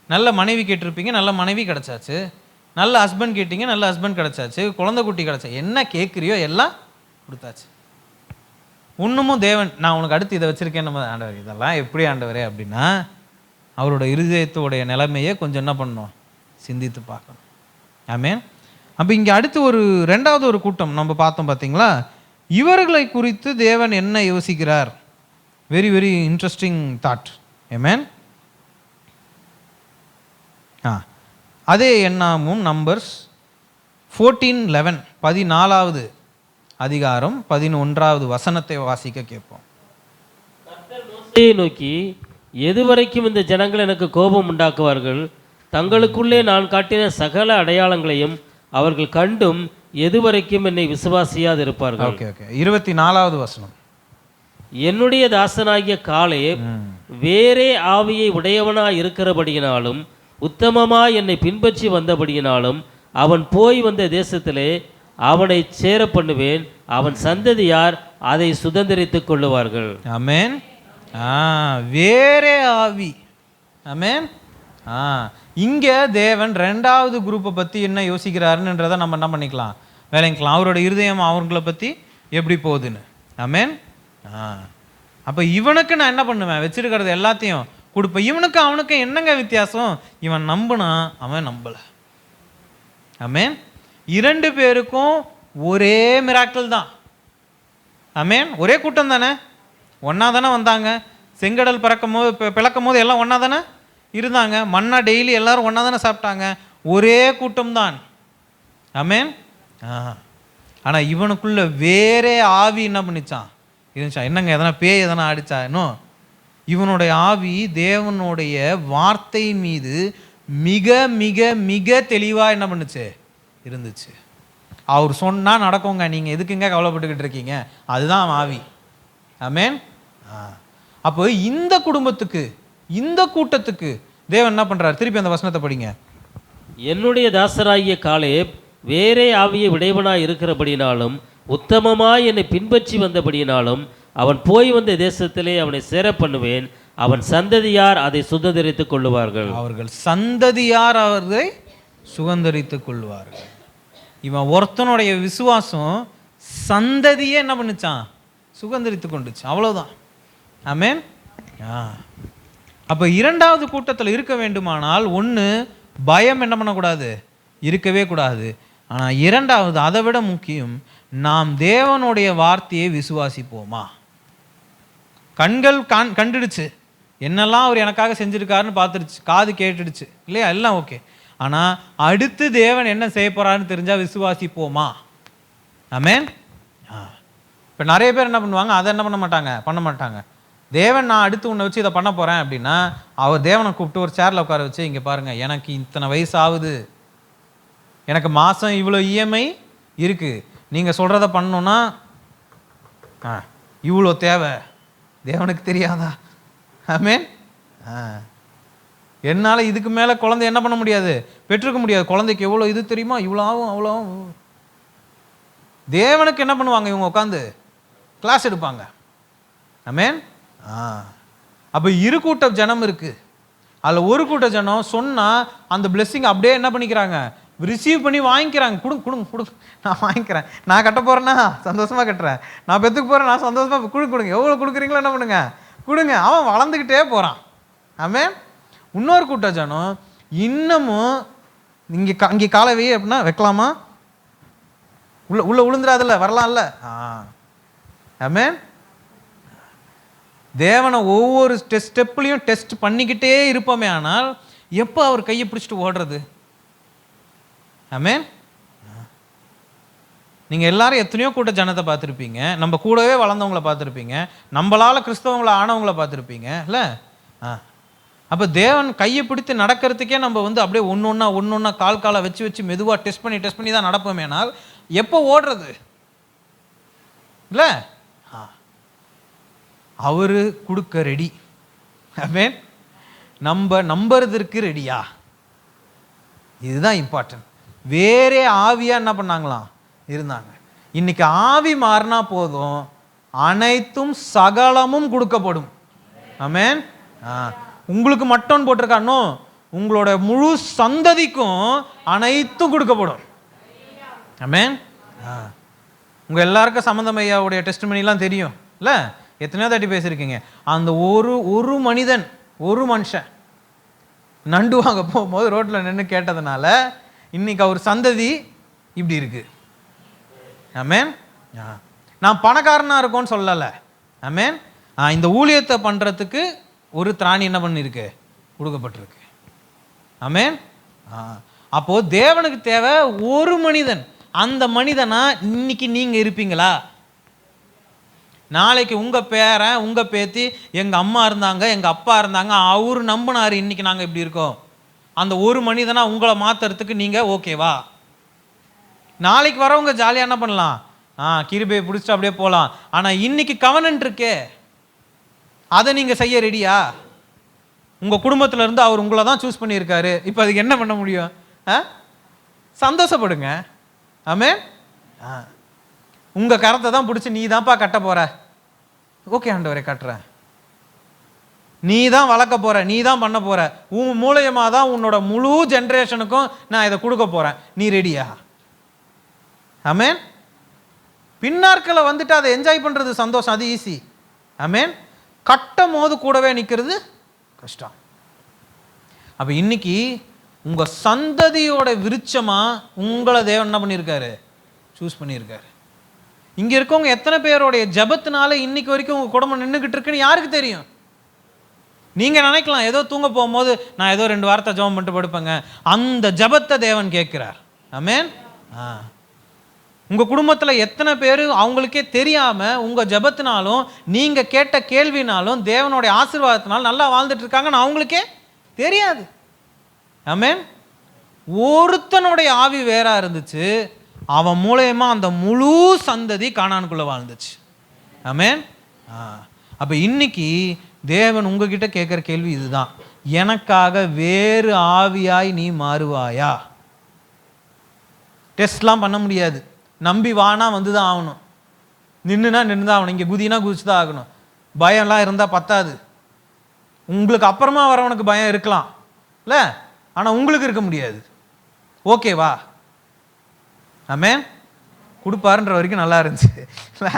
A: நல்ல மனைவி கேட்டிருப்பீங்க, நல்ல மனைவி கிடச்சாச்சு. நல்ல ஹஸ்பண்ட் கேட்டீங்க, நல்ல ஹஸ்பண்ட் கிடச்சாச்சு. குழந்தை குட்டி கிடச்சா, என்ன கேட்குறியோ எல்லாம் கொடுத்தாச்சு. இன்னமும் தேவன் நான் உனக்கு அடுத்து இதை வச்சுருக்கேன், நம்ம ஆண்டவர் இதெல்லாம் எப்படி ஆண்டவரே அப்படின்னா அவரோட இருதயத்தோடைய நிலைமையை கொஞ்சம் என்ன பண்ணணும், சிந்தித்து பார்க்கணும். ஆமென். அப்போ இங்கே அடுத்து ஒரு 2வது ஒரு கூட்டம் நம்ம பார்த்தோம் பார்த்தீங்களா, இவர்களை குறித்து தேவன் என்ன யோசிக்கிறார். Very very interesting thought. Amen. அதே எண்ணாமும் நம்பர்ஸ் 14:11 14வது அதிகாரம் 11வது வசனத்தை வாசிக்க கேட்போம்.
B: மோசேயை நோக்கி, எதுவரைக்கும் இந்த ஜனங்கள் எனக்கு கோபம் உண்டாக்குவார்கள்? தங்களுக்குள்ளே நான் காட்டின சகல அடையாளங்களையும் அவர்கள் கண்டும் எதுவரைக்கும் என்னை விசுவாசியாது இருப்பார்கள்?
A: ஓகே ஓகே 24வது வசனம்.
B: என்னுடைய தாசனாகிய காலேப் வேறே ஆவியை உடையவனாய் இருக்கிறபடியினாலும் உத்தமமாய் என்னை பின்பற்றி வந்தபடியினாலும் அவன் போய் வந்த தேசத்திலே அவனை சேர பண்ணுவேன், அவன் சந்ததியார் அதை சுதந்திரித்துக் கொள்ளுவார்கள்.
A: ஆமென். வேறே ஆவி. ஆமென். இங்க தேவன் ரெண்டாவது குரூப்பை பத்தி என்ன யோசிக்கிறாருன்றதை நம்ம என்ன பண்ணிக்கலாம், வேலைக்கலாம். அவரோட இருதயம் அவங்களை பத்தி எப்படி போகுதுன்னு. ஆமென். அப்ப இவனுக்கு நான் என்ன பண்ணுவேன், வச்சிருக்கிறது எல்லாத்தையும் கொடுப்பேன். இவனுக்கு அவனுக்கு என்னங்க வித்தியாசம்? இவன் நம்புனா, அவன் நம்பல. ஆமென். இரண்டு பேருக்கும் ஒரே மிராக்கிள் தான். ஆமென். ஒரே கூட்டம் தானே, ஒன்னா தானே வந்தாங்க. செங்கடல் பிளக்கும் போது எல்லாம் ஒன்னா தானே இருந்தாங்க. மன்னா டெய்லி எல்லாரும் ஒன்னா தானே சாப்பிட்டாங்க. ஒரே கூட்டம் தான். ஆமென். ஆனா இவனுக்குள்ள வேறே ஆவி என்ன பண்ணிச்சான் இருந்துச்சா? என்னங்க, எதனா பேய் எதனா ஆடிச்சா? இன்னும் இவனுடைய ஆவி தேவனுடைய வார்த்தையின் மீது மிக மிக மிக தெளிவா என்ன பண்ணுச்சு, இருந்துச்சு. அவர் சொன்னா நடக்குங்க, நீங்க எதுக்குங்க கவலைப்பட்டுக்கிட்டு இருக்கீங்க? அதுதான் ஆவி. ஆமென். அப்போ இந்த குடும்பத்துக்கு, இந்த கூட்டத்துக்கு தேவன் என்ன பண்றாரு? திருப்பி அந்த வசனத்தை படிங்க.
B: என்னுடைய தாசராகிய காலேப் வேறே ஆவியை உடையவனாய் இருக்கிறபடினாலும் உத்தமமாய் என்னை பின்பற்றி வந்தபடியினாலும் அவன் போய் வந்த தேசத்திலே அவனை சேர பண்ணுவேன், அவன் சந்ததியார் அதை சுதந்திரித்துக் கொள்ளுவார்கள்.
A: அவர்கள் சந்ததியார் அவர்களை சுதந்திரித்துக் கொள்வார்கள். இவன் ஒருத்தனுடைய விசுவாசம் சந்ததியே என்ன பண்ணுச்சான், சுதந்திரித்து கொண்டுச்சு. அவ்வளவுதான். ஆமென். அப்ப இரண்டாவது கூட்டத்தில் இருக்க வேண்டுமானால் ஒன்று பயம் என்ன பண்ணக்கூடாது, இருக்கவே கூடாது. ஆனால் இரண்டாவது அதை விட முக்கியம், நாம் தேவனுடைய வார்த்தையை விசுவாசிப்போமா? கண்கள் கண்டுடுச்சு, என்னெல்லாம் அவர் எனக்காக செஞ்சிருக்காருன்னு பார்த்துடுச்சு, காது கேட்டுடுச்சு இல்லையா, எல்லாம் ஓகே. ஆனால் அடுத்து தேவன் என்ன செய்ய போறாருன்னு தெரிஞ்சா விசுவாசிப்போமா? ஆமென். இப்போ நிறைய பேர் என்ன பண்ணுவாங்க, அதை என்ன பண்ண மாட்டாங்க. தேவன் நான் அடுத்து உன்னை வச்சு இதை பண்ண போறேன் அப்படின்னா, அவர் தேவனை கூப்பிட்டு ஒரு சேர்ல உட்கார வச்சு, இங்கே பாருங்க, எனக்கு இத்தனை வயசு ஆகுது, எனக்கு மாதம் இவ்வளோ இஎம்ஐ இருக்கு, நீங்கள் சொல்கிறத பண்ணணுன்னா இவ்வளோ தேவை. தேவனுக்கு தெரியாதா? ஆமென். என்னால் இதுக்கு மேலே குழந்தை என்ன பண்ண முடியாது, பெற்றுக்க முடியாது. குழந்தைக்கு எவ்வளோ இது தெரியுமா, இவ்வளோ ஆகும் அவ்வளோ ஆகும். தேவனுக்கு என்ன பண்ணுவாங்க, இவங்க உட்காந்து கிளாஸ் எடுப்பாங்க. ஆமென். அப்போ இரு கூட்ட ஜனம் இருக்கு. அதில் ஒரு கூட்ட ஜனம் சொன்னால் அந்த பிளெஸ்ஸிங் அப்படியே என்ன பண்ணிக்கிறாங்க, ரிசீவ் பண்ணி வாங்கிக்கிறாங்க. கொடுங்க, நான் வாங்கிக்கிறேன், நான் கட்ட போகிறேன்னா சந்தோஷமாக கட்டுறேன், நான் பெற்றுக்க போகிறேன், நான் சந்தோஷமாக கொடுங்க, எவ்வளோ கொடுக்குறீங்களோ என்ன பண்ணுங்க கொடுங்க. அவன் வளர்ந்துக்கிட்டே போகிறான். ஆமென். இன்னொரு கூட்ட ஜனம் இன்னமும் இங்கே காலை வை அப்படின்னா வைக்கலாமா, உள்ள விழுந்துடாதுல்ல, வரலாம்ல. ஆமென். தேவனை ஒவ்வொரு ஸ்டெப்லையும் டெஸ்ட் பண்ணிக்கிட்டே இருப்போமே, ஆனால் எப்போ அவர் கையை பிடிச்சிட்டு ஓடுறது? ஆமென். நீங்கள் எல்லாரும் எத்தனையோ கூட்ட ஜனத்தை பார்த்துருப்பீங்க, நம்ம கூடவே வளர்ந்தவங்களை பார்த்துருப்பீங்க, நம்மளால் கிறிஸ்தவங்களை ஆனவங்களை பார்த்துருப்பீங்க இல்லை? அப்போ தேவன் கையை பிடித்து நடக்கிறதுக்கே நம்ம அப்படியே ஒன்று காலை வச்சு மெதுவாக டெஸ்ட் பண்ணி தான் நடப்போமேனால் எப்போ ஓடுறது இல்லை? அவரு கொடுக்க ரெடி. ஆமென். நம்ம நம்புறதற்கு ரெடியா? இதுதான் இம்பார்ட்டன்ட். வேறே ஆவியா என்ன பண்ணாங்களாம், இருந்தாங்க. இன்னைக்கு ஆவி மாறினா போதும், அனைத்தும் சகலமும் கொடுக்கப்படும். ஆமென். உங்களுக்கு மட்டும் போட்டிருக்கானோ, உங்களோட முழு சந்ததிக்கும் அனைத்தும் கொடுக்கப்படும். ஆமென். உங்க எல்லாருக்கும் சம்பந்தம் ஐயாவுடைய டெஸ்டிமனிலாம் தெரியும் இல்லை? எத்தனையோ தாட்டி பேசியிருக்கீங்க. அந்த ஒரு மனிதன், ஒரு மனுஷன் நண்டு வாங்க போகும்போது ரோட்டில் நின்று கேட்டதுனால இன்னைக்கு அவர் சந்ததி இப்படி இருக்கு. ஆமென். நான் பணக்காரனாக இருக்கோன்னு சொல்லலை. ஆமென். இந்த ஊழியத்தை பண்ணுறதுக்கு ஒரு திராணி என்ன பண்ணியிருக்கு, கொடுக்கப்பட்டிருக்கு. ஆமென். அப்போது தேவனுக்கு தேவை ஒரு மனிதன். அந்த மனிதனா இன்னைக்கு நீங்கள் இருப்பீங்களா? நாளைக்கு உங்கள் பேரன், உங்கள் பேத்தி, எங்கள் அம்மா இருந்தாங்க, எங்கள் அப்பா இருந்தாங்க, அவர் நம்பினார், இன்னைக்கு நாங்கள் இப்படி இருக்கோம். அந்த ஒரு மனிதனா உங்களை மாற்றுறதுக்கு நீங்கள் ஓகேவா? நாளைக்கு வரவங்க ஜாலியாக என்ன பண்ணலாம், கிருபையை பிடிச்சிட்டு அப்படியே போகலாம். ஆனால் இன்னைக்கு கவனன்ட் இருக்கே, அதை நீங்கள் செய்ய ரெடியா? உங்கள் குடும்பத்தில் இருந்து அவர் உங்களை தான் சூஸ் பண்ணியிருக்காரு. இப்போ அதுக்கு என்ன பண்ண முடியும்? சந்தோஷப்படுங்க. ஆமென். உங்கள் கரத்தை தான் பிடிச்சி நீ தான்ப்பா கட்ட போகிற. ஓகே ஆண்டவரே கட்டுறேன். நீ தான் வளர்க்க போகிற, நீ தான் பண்ண போகிற, உன் மூலியமாக தான் உன்னோட முழு ஜென்ரேஷனுக்கும் நான் இதை கொடுக்க போகிறேன். நீ ரெடியா? ஆமென். பின்னாட்களை வந்துட்டு அதை என்ஜாய் பண்ணுறது சந்தோஷம், அது ஈஸி. ஆமென். கட்டும் போது கூடவே நிற்கிறது கஷ்டம். அப்போ இன்னைக்கு உங்கள் சந்ததியோட விருட்சமாக உங்களை தேவன் என்ன பண்ணியிருக்காரு? சூஸ் பண்ணியிருக்காரு. இங்கே இருக்கவங்க எத்தனை பேருடைய ஜபத்தினால இன்னைக்கு வரைக்கும் உங்கள் குடும்பம் நின்றுக்கிட்டு இருக்குன்னு யாருக்கு தெரியும்? நீங்கள் நினைக்கலாம் ஏதோ தூங்க போகும்போது நான் ஏதோ 2 வாரத்தை ஜபம் பண்ணிட்டு படுப்பேங்க. அந்த ஜபத்தை தேவன் கேட்குறார். ஆமென். உங்கள் குடும்பத்தில் எத்தனை பேர் அவங்களுக்கே தெரியாமல் உங்கள் ஜபத்தினாலும் நீங்கள் கேட்ட கேள்வினாலும் தேவனுடைய ஆசீர்வாதத்தினாலும் நல்லா வாழ்ந்துட்டு இருக்காங்கன்னு அவங்களுக்கே தெரியாது. ஆமென். ஒருத்தனுடைய ஆவி வேறா இருந்துச்சு, அவன் மூலயமா அந்த முழு சந்ததி கானானுக்குள்ளே வாழ்ந்துச்சு. ஆமென். அப்போ இன்னைக்கு தேவன் உங்ககிட்ட கேட்குற கேள்வி இதுதான், எனக்காக வேறு ஆவியாய் நீ மாறுவாயா? டெஸ்ட்லாம் பண்ண முடியாது. நம்பி வானா வந்து தான் ஆகணும், நின்றுனா நின்று தான் ஆகணும், இங்கே குதினா குதிச்சு தான் ஆகணும். பயம்லாம் இருந்தால் பத்தாது. உங்களுக்கு அப்புறமா வரவனுக்கு பயம் இருக்கலாம் இல்லை, ஆனால் உங்களுக்கு இருக்க முடியாது. ஓகேவா? ஆமென். கொடுப்பாருன்ற வரைக்கும் நல்லா இருந்துச்சு இல்லை?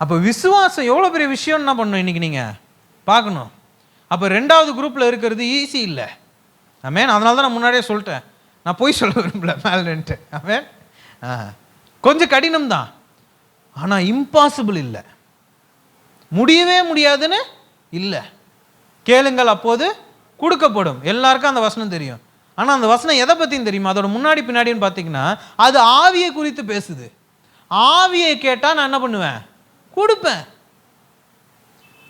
A: அப்போ விசுவாசம் எவ்வளோ பெரிய விஷயம் என்ன பண்ணணும் இன்னைக்கு நீங்கள் பார்க்கணும். அப்போ 2வது குரூப்பில் இருக்கிறது ஈஸி இல்லை. ஆமென். அதனால தான் நான் முன்னாடியே சொல்லிட்டேன், நான் போய் சொல்ல விரும்பல மேலன்ட்டு. ஆமென். கொஞ்சம் கடினம் தான், ஆனால் இம்பாசிபிள் இல்லை, முடியவே முடியாதுன்னு இல்லை. கேளுங்கள் அப்போது கொடுக்கப்படும். எல்லாருக்கும் அந்த வசனம் தெரியும். ஆனால் அந்த வசனம் எதை பற்றியும் தெரியுமா? அதோட முன்னாடி பின்னாடின்னு பார்த்தீங்கன்னா அது ஆவியை குறித்து பேசுது. ஆவியை கேட்டால் நான் என்ன பண்ணுவேன்? கொடுப்பேன்.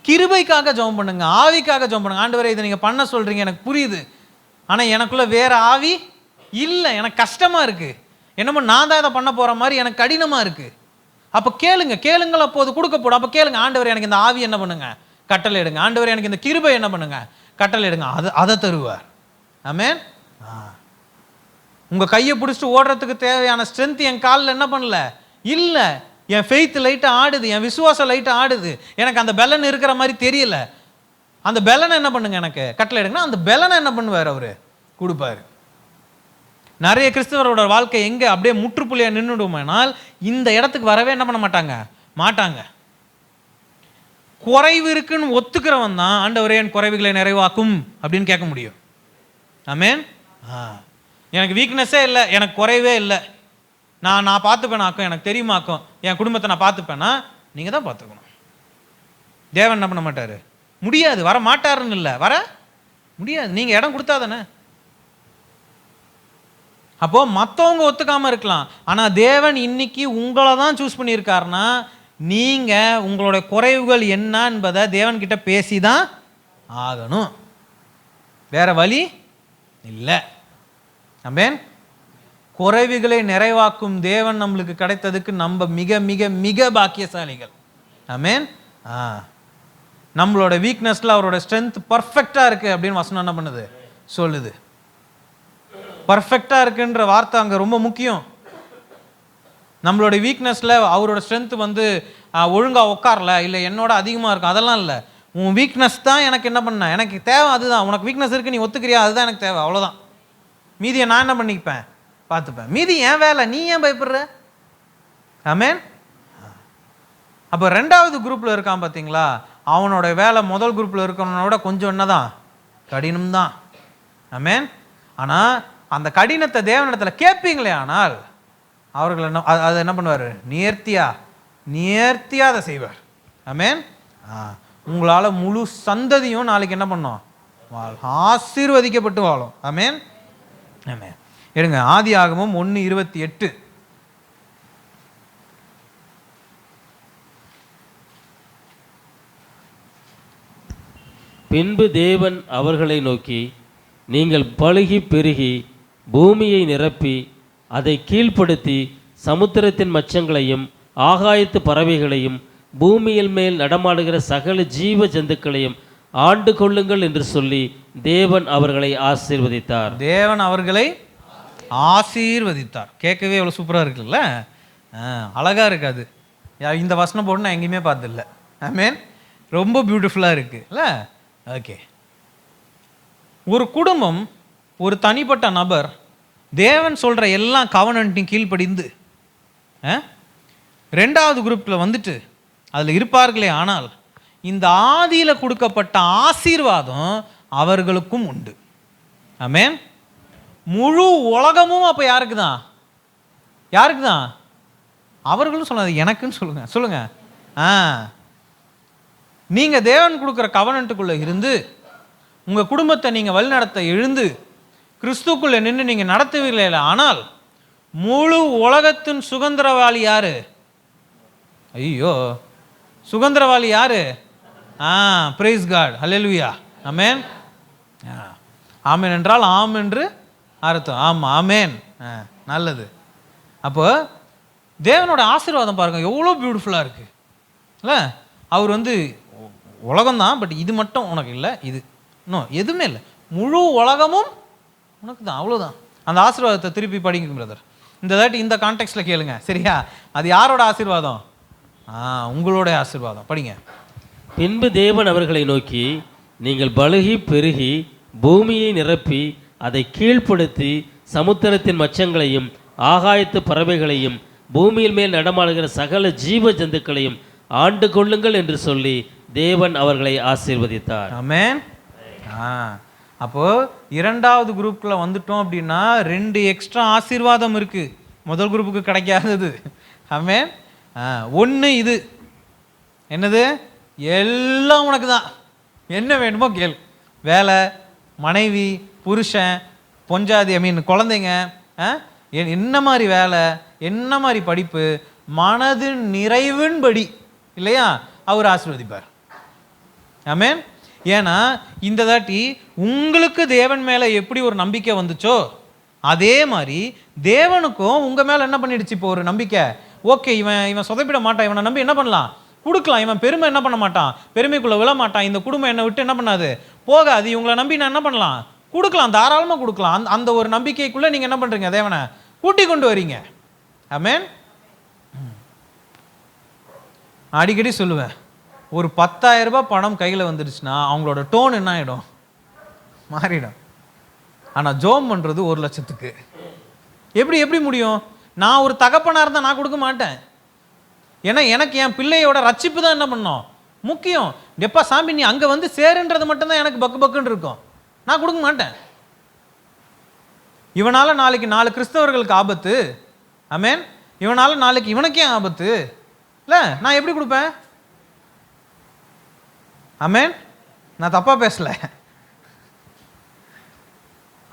A: கிருபைக்காக ஜெபம் பண்ணுங்க, ஆவிக்காக ஜெபம் பண்ணுங்க. ஆண்டவரே இதை நீங்கள் பண்ண சொல்கிறீங்க, எனக்கு புரியுது, ஆனால் எனக்குள்ள வேற ஆவி இல்லை, எனக்கு கஷ்டமாக இருக்குது, என்னமோ நான் தான் இதை பண்ண போகிற மாதிரி எனக்கு கடினமாக இருக்குது. அப்போ கேளுங்க, கேளுங்கள் அப்போது கொடுக்கப்படும். அப்போ கேளுங்க, ஆண்டவரே எனக்கு இந்த ஆவி என்ன பண்ணுங்க? கட்டளை எடுங்க. ஆண்டவரே எனக்கு இந்த கிருபை என்ன பண்ணுங்க? கட்டளை எடுங்க. அதை தருவார். ஆமென். உங்கள் கையை பிடிச்சிட்டு ஓடுறதுக்கு தேவையான ஸ்ட்ரென்த் என் காலில் என்ன பண்ணல இல்லை. என் ஃபெய்த் லைட்டாக ஆடுது, என் விசுவாசம் லைட்டாக ஆடுது, எனக்கு அந்த பெலன் இருக்கிற மாதிரி தெரியல. அந்த பெலனை என்ன பண்ணுங்க? எனக்கு கட்டளை எடுங்கன்னா அந்த பெலனை என்ன பண்ணுவார்? அவர் கொடுப்பாரு. நிறைய கிறிஸ்தவரோட வாழ்க்கை எங்கே அப்படியே முற்றுப்புள்ளியாக நின்றுடுமானால் இந்த இடத்துக்கு வரவே என்ன பண்ண மாட்டாங்க. குறைவு இருக்குன்னு ஒத்துக்கிறவன் தான் ஆண்டவரே என் குறைவுகளை நிறைவாக்கும் அப்படின்னு கேட்க முடியும். ஆமென். எனக்கு வீக்னஸே இல்லை, எனக்கு குறைவே இல்லை, நான் பார்த்துப்பேனாக்கும், எனக்கு தெரியுமாக்கும், என் குடும்பத்தை நான் பார்த்துப்பேன்னா நீங்கள் தான் பார்த்துக்கணும். தேவன் என்ன பண்ண மாட்டார்? முடியாது, வர மாட்டாருன்னு இல்லை, வர முடியாது. நீங்கள் இடம் கொடுத்தா தானே. அப்போது மற்றவங்க ஒத்துக்காமல் இருக்கலாம், ஆனால் தேவன் இன்னைக்கு உங்களை தான் சூஸ் பண்ணியிருக்காருன்னா நீங்கள் உங்களோட குறைவுகள் என்ன என்பதை தேவன்கிட்ட பேசி தான் ஆகணும், வேற வழி இல்லை. ஆமென். குறைவுகளை நிறைவாக்கும் தேவன் நம்மளுக்கு கிடைத்ததுக்கு நம்ம மிக மிக மிக பாக்கியசாலிகள். ஆமென். நம்மளோட வீக்னஸில் அவரோட ஸ்ட்ரென்த் பர்ஃபெக்டாக இருக்குது அப்படின்னு வசனம் என்ன பண்ணுது? சொல்லுது. பர்ஃபெக்டாக இருக்குன்ற வார்த்தை அங்கே ரொம்ப முக்கியம். நம்மளோட வீக்னஸில் அவரோட ஸ்ட்ரென்த் வந்து ஒழுங்காக உட்காரல, இல்லை என்னோட அதிகமாக இருக்கும், அதெல்லாம் இல்லை. உன் வீக்னஸ் தான் எனக்கு என்ன பண்ண, எனக்கு தேவை அதுதான். உனக்கு வீக்னஸ் இருக்குது, நீ ஒத்துக்கிறியா, அதுதான் எனக்கு தேவை, அவ்வளோதான். மீதியை நான் என்ன பண்ணிப்பேன்? பார்த்துப்பேன். மீதி ஏன் வேலை, நீ ஏன் பயப்படுற? ஆமென். அப்போ 2வது குரூப்பில் இருக்கான் பார்த்தீங்களா, அவனோட வேலை முதல் குரூப்பில் இருக்கிறவனோட கொஞ்சம் என்னதான் கடினம்தான். ஆமென். ஆனால் அந்த கடினத்தை தேவனிடத்தில் கேட்பீங்களே ஆனால் அவர்கள் என்ன அதை என்ன பண்ணுவார்? நேர்த்தியாக அதை செய்வார். ஆமென். உங்களால் முழு சந்ததியும் நாளைக்கு என்ன பண்ணோம்? ஆசீர்வதிக்கப்பட்டு வாழும். ஆமென். ஆமென். எடுங்க ஆதியாகமம் 1:28.
B: பின்பு தேவன் அவர்களை நோக்கி, நீங்கள் பலுகி பெருகி பூமியை நிரப்பி அதை கீழ்ப்படுத்தி சமுத்திரத்தின் மச்சங்களையும் ஆகாயத்து பறவைகளையும் பூமியில் மேல் நடமாடுகிற சகல ஜீவ ஜந்துக்களையும் ஆண்டு கொள்ளுங்கள் என்று சொல்லி தேவன் அவர்களை ஆசீர்வதித்தார்.
A: தேவன் அவர்களை ஆசீர்வதித்தார். கேட்கவே எவ்வளோ சூப்பராக இருக்குல்ல, அழகாக இருக்காது. இந்த வசனம் போட்டு நான் எங்கேயுமே பார்த்ததில்ல. ஆமென். ரொம்ப பியூட்டிஃபுல்லாக இருக்குல்ல. ஓகே, ஒரு குடும்பம், ஒரு தனிப்பட்ட நபர் தேவன் சொல்கிற எல்லா கவனன்ட்டையும் கீழ்ப்படிந்து ரெண்டாவது குரூப்பில் வந்துட்டு அதில் இருப்பார்களே, ஆனால் இந்த ஆதியில் கொடுக்கப்பட்ட ஆசீர்வாதம் அவர்களுக்கும் உண்டு. ஆமென். முழு உலகமும் அப்போ யாருக்கு தான்? யாருக்கு தான்? அவர்களும் சொல்லாது, எனக்குன்னு சொல்லுங்க. சொல்லுங்க. நீங்கள் தேவன் கொடுக்குற கவனன்ட்டுக்குள்ளே இருந்து உங்கள் குடும்பத்தை நீங்கள் வழிநடத்த எழுந்து கிறிஸ்துக்குள்ளே நின்று நீங்கள் நடத்துவீர்களே, ஆனால் முழு உலகத்தின் சுதந்திரவாளி யாரு? ஐயோ, சுதந்திரவாளி யாரு? பிரைஸ் காட், ஹல்லேலூயா. ஆமென். ஆமென் என்றால் ஆம் என்று அர்த்தம். ஆமாம், ஆமென். நல்லது. அப்போ தேவனோட ஆசீர்வாதம் பாருங்க எவ்வளோ பியூட்டிஃபுல்லாக இருக்கு இல்லை. அவர் வந்து உலகம்தான், பட் இது மட்டும் உனக்கு இல்லை, இது இன்னும் எதுவுமே இல்லை, முழு உலகமும் உனக்கு தான், அவ்வளோதான். அந்த ஆசீர்வாதத்தை திருப்பி படிங்க பிரதர். இந்த தாட்டி இந்த கான்டெக்ட்ல கேளுங்க, சரியா? அது யாரோட ஆசீர்வாதம்? உங்களோட ஆசீர்வாதம். படிங்க.
B: பின்பு தேவன் அவர்களை நோக்கி, நீங்கள் பலுகி பெருகி பூமியை நிரப்பி அதை கீழ்ப்படுத்தி சமுத்திரத்தின் மச்சங்களையும் ஆகாயத்து பறவைகளையும் பூமியில் மேல் நடமாடுகிற சகல ஜீவ ஜந்துக்களையும் ஆண்டு கொள்ளுங்கள் என்று சொல்லி தேவன் அவர்களை ஆசீர்வதித்தார்.
A: ஆமென். அப்போ இரண்டாவது குரூப்ல வந்துட்டோம் அப்படின்னா 2 எக்ஸ்ட்ரா ஆசீர்வாதம் இருக்கு, முதல் குரூப்புக்கு கிடைக்காதது. ஆமென். ஒன்று இது என்னது? எல்லாம் உனக்கு தான், என்ன வேணுமோ கேள். வேலை, மனைவி, புருஷன், பொஞ்சாதி, குழந்தைங்க, என்ன மாதிரி வேலை, என்ன மாதிரி படிப்பு, மனது நிறைவின்படி இல்லையா அவர் ஆசீர்வதிப்பார். ஆமென். ஏன்னா இந்த தாட்டி உங்களுக்கு தேவன் மேலே எப்படி ஒரு நம்பிக்கை வந்துச்சோ அதே மாதிரி தேவனுக்கும் உங்கள் மேலே என்ன பண்ணிடுச்சு இப்போ ஒரு நம்பிக்கை. ஓகே, இவன் சொதப்பிட மாட்டான், இவனை நம்பி என்ன பண்ணலாம், கொடுக்கலாம். இவன் பெருமை என்ன பண்ண மாட்டான், பெருமைக்குள்ளே விழ மாட்டான், இந்த குடும்பம் என்னை விட்டு என்ன பண்ணாது, போகாது, இவங்களை நம்பி நான் என்ன பண்ணலாம், கொடுக்கலாம், தாராளமாக கொடுக்கலாம். அந்த ஒரு நம்பிக்கைக்குள்ளே நீங்கள் என்ன பண்ணுறீங்க, தேவனை கூட்டி கொண்டு வரீங்க. ஆமென். அடிக்கடி சொல்லுவேன், ஒரு 10,000 ரூபாய் பணம் கையில் வந்துடுச்சுன்னா அவங்களோட டோன் என்ன ஆகிடும், மாறிடும். ஆனால் ஜோம் பண்ணுறது 1 லட்சத்துக்கு எப்படி முடியும்? நான் ஒரு தகப்பனாக இருந்தால் நான் கொடுக்க மாட்டேன். ஏன்னா எனக்கு என் பிள்ளையோட ரட்சிப்பு தான் என்ன பண்ணோம் முக்கியம். எப்பா சாமி நீ அங்கே வந்து சேருன்றது மட்டும்தான் எனக்கு பக்கு பக்குன்னு இருக்கும், நான் கொடுக்க மாட்டேன். இவனால் நாளைக்கு 4 கிறிஸ்தவர்களுக்கு ஆபத்து. ஆமென். இவனால் நாளைக்கு இவனுக்கே ஆபத்து இல்லை, நான் எப்படி கொடுப்பேன்? ஆமென். நான் தப்பா பேசல.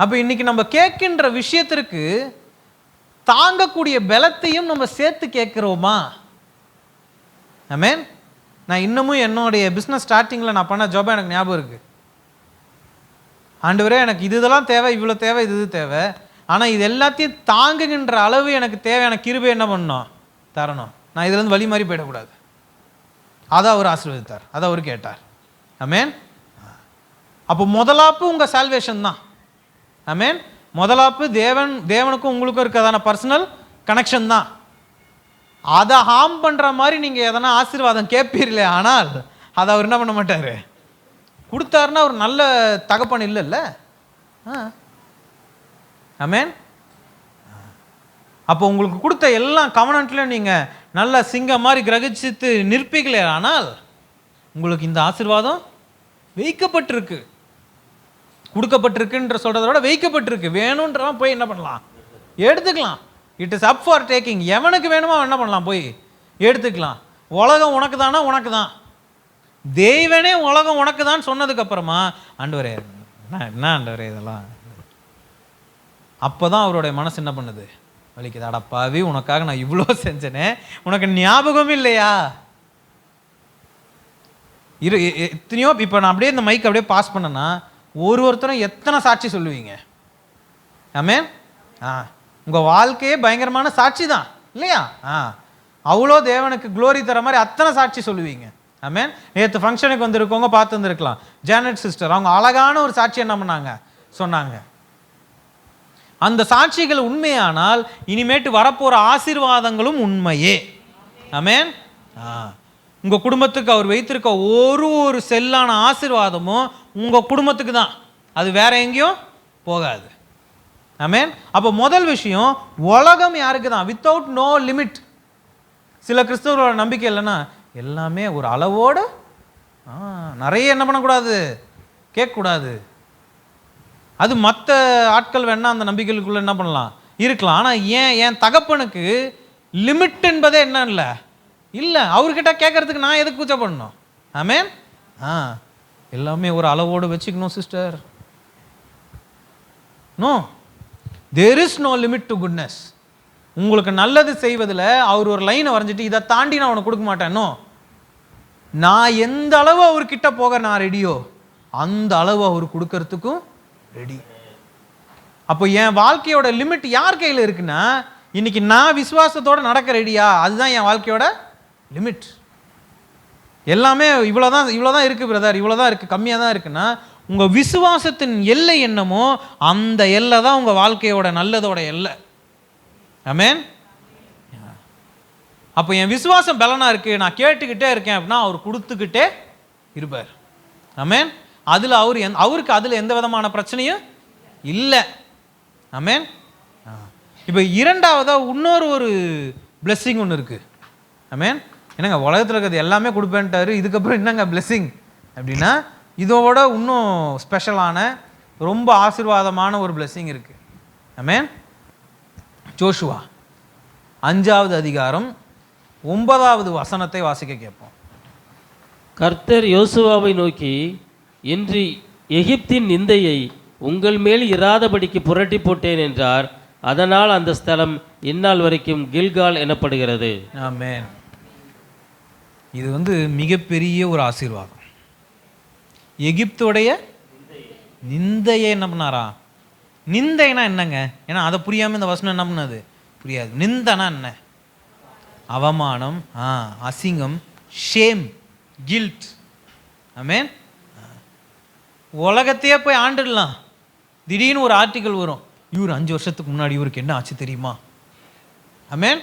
A: அப்ப இன்னைக்கு நம்ம கேட்கின்ற விஷயத்திற்கு தாங்கக்கூடிய பலத்தையும் நம்ம சேர்த்து கேட்கிறோமா? ஆமென். நான் இன்னமும் என்னுடைய பிஸ்னஸ் ஸ்டார்டிங்கில் நான் பண்ண ஜாப் எனக்கு ஞாபகம் இருக்கு. ஆண்டவரே எனக்கு இதெல்லாம் தேவை, இவ்வளோ தேவை, இது தேவை, ஆனால் இது எல்லாத்தையும் தாங்குகின்ற அளவு எனக்கு தேவையான கிருபை என்ன பண்ணணும், தரணும். நான் இதுலேருந்து வழி மாதிரி போயிடக்கூடாது. அதை அவர் ஆசீர்வதித்தார், அதை அவர் கேட்டார். ஆமென். அப்போ முதலாப்பு உங்கள் சால்வேஷன் தான். ஆமென். முதலாப்பு தேவனுக்கும் உங்களுக்கும் இருக்கிறதான பர்சனல் கனெக்ஷன் தான். அதை ஹார்ம் பண்ணுற மாதிரி நீங்கள் எதனா ஆசீர்வாதம் கேட்பீர்களே, ஆனால் அதை அவர் என்ன பண்ண மாட்டார், கொடுத்தாருன்னா அவர் நல்ல தகப்பன் இல்லைல்ல. ஆமென். அப்போ உங்களுக்கு கொடுத்த எல்லா கவனன்ட்லையும் நீங்கள் நல்ல சிங்கம் மாதிரி கிரகிச்சித்து நிற்பீங்களே, ஆனால் உங்களுக்கு இந்த ஆசீர்வாதம் வைக்கப்பட்டிருக்கு, கொடுக்கப்பட்டிருக்குன்ற சொல்கிறத விட வைக்கப்பட்டிருக்கு. வேணுன்றவன் போய் என்ன பண்ணலாம், எடுத்துக்கலாம். It is up for taking. எவனுக்கு வேணுமோ அவன் என்ன பண்ணலாம், போய் எடுத்துக்கலாம். உலகம் உனக்கு தானா, உனக்கு தான். தெய்வனே உலகம் உனக்கு தான் சொன்னதுக்கப்புறமா ஆண்டவரே என்ன ஆண்டவரே இதெல்லாம், அப்போ தான் அவருடைய மனசு என்ன பண்ணுது, வலிக்குது. அடப்பாவி, உனக்காக நான் இவ்வளோ செஞ்சேனே, உனக்கு ஞாபகம் இல்லையா? எத்தனையோ. இப்போ நான் அப்படியே இந்த மைக் அப்படியே பாஸ் பண்ணேன்னா ஒருத்தரும் எத்தனை சாட்சி சொல்லுவீங்க? ஆமென். உங்கள் வாழ்க்கையே பயங்கரமான சாட்சி தான் இல்லையா? அவ்வளோ தேவனுக்கு க்ளோரி தர மாதிரி அத்தனை சாட்சி சொல்லுவீங்க. ஆமென். நேற்று ஃபங்க்ஷனுக்கு வந்துருக்கவங்க பார்த்து வந்துருக்கலாம். ஜானட் சிஸ்டர் அவங்க அழகான ஒரு சாட்சி என்ன பண்ணாங்க, சொன்னாங்க. அந்த சாட்சிகள் உண்மையானால் இனிமேட்டு வரப்போற ஆசீர்வாதங்களும் உண்மையே. ஆமென். உங்க குடும்பத்துக்கு அவர் வைத்திருக்க ஒரு செல்லான ஆசீர்வாதமும் உங்க குடும்பத்துக்கு தான், அது வேற எங்கேயும் போகாது. ஆமென். அப்போ முதல் விஷயம், உலகம் யாருக்கு தான்? Without no limit. சில கிறிஸ்தவர்களோட நம்பிக்கை இல்லைன்னா எல்லாமே ஒரு அளவோடு, நிறைய என்ன பண்ணக்கூடாது, கேட்கக்கூடாது. அது மற்ற ஆட்கள் வேணா அந்த நம்பிக்கைகளுக்குள்ள என்ன பண்ணலாம், இருக்கலாம். ஆனால் என் தகப்பனுக்கு லிமிட் என்பதே என்ன இல்லை. அவர்கிட்ட கேட்கறதுக்கு நான் எதுக்கு கூச்ச பண்ணணும்? ஆமென். எல்லாமே ஒரு அளவோடு வச்சுக்கணும் sister. No, there is no limit to goodness. உங்களுக்கு நல்லது செய்வதில் அவர் ஒரு லைனை வரைஞ்சிட்டு இதை தாண்டி நான் உனக்கு கொடுக்க மாட்டேனோ, நான் எந்த அளவு அவர்கிட்ட போக நான் ரெடியோ அந்த அளவு அவர் கொடுக்கறதுக்கும் ரெடி. அப்போ என் வாழ்க்கையோட லிமிட் யார் கையில் இருக்குன்னா, இன்னைக்கு நான் விசுவாசத்தோட நடக்க ரெடியா, அதுதான் என் வாழ்க்கையோட லிமிட். எல்லாமே இவ்வளோதான் இருக்கு பிரதர், இவ்வளோதான் இருக்கு, கம்மியாக தான் இருக்குன்னா உங்கள் விசுவாசத்தின் எல்லை என்னமோ அந்த எல்லை தான் உங்கள் வாழ்க்கையோட நல்லதோட எல்லை. ஆமென். அப்போ என் விசுவாசம் பலனா இருக்கு, நான் கேட்டுக்கிட்டே இருக்கேன் அப்படின்னா அவர் கொடுத்துக்கிட்டே இருப்பார். ஆமென். அதில் அவருக்கு அதில் எந்த விதமான பிரச்சனையும் இல்லை. ஆமென். இப்போ இரண்டாவதாக இன்னொரு பிளெஸ்ஸிங் ஒன்று இருக்கு. ஆமென். என்னங்க உலகத்தில் இருக்கிறது எல்லாமே கொடுப்பேன்ட்டாரு, இதுக்கப்புறம் என்னங்க பிளெஸ்ஸிங் அப்படின்னா, இதோட இன்னும் ஸ்பெஷலான ரொம்ப ஆசீர்வாதமான ஒரு பிளெஸ்ஸிங் இருக்கு. ஆமென். ஜோஷுவா 5வது அதிகாரம் 9வது வசனத்தை வாசிக்க கேட்போம்.
B: கர்த்தர் யோசுவாவை நோக்கி, இன்று எகிப்தின் நிந்தையை உங்கள் மேல் இராதபடிக்கு புரட்டி போட்டேன் என்றார். அதனால் அந்த ஸ்தலம் இந்நாள் வரைக்கும் கில்கால் எனப்படுகிறது.
A: ஆமென். இது மிகப்பெரிய ஒரு ஆசீர்வாதம். எகிப்துடைய நிந்தையை என்ன பண்ணாரா? நிந்தைனா என்னங்க? ஏன்னா அதை புரியாமல் இந்த வசனம் என்ன பண்ணாது, புரியாது. நிந்தனா என்ன? அவமானம், அசிங்கம், ஷேம், கில்ட். ஆமென். உலகத்தையே போய் ஆண்டுடலாம். திடீர்னு ஒரு ஆர்டிக்கல் வரும், இவர் 5 வருஷத்துக்கு முன்னாடி இவருக்கு என்ன ஆச்சு தெரியுமா? ஆமென்.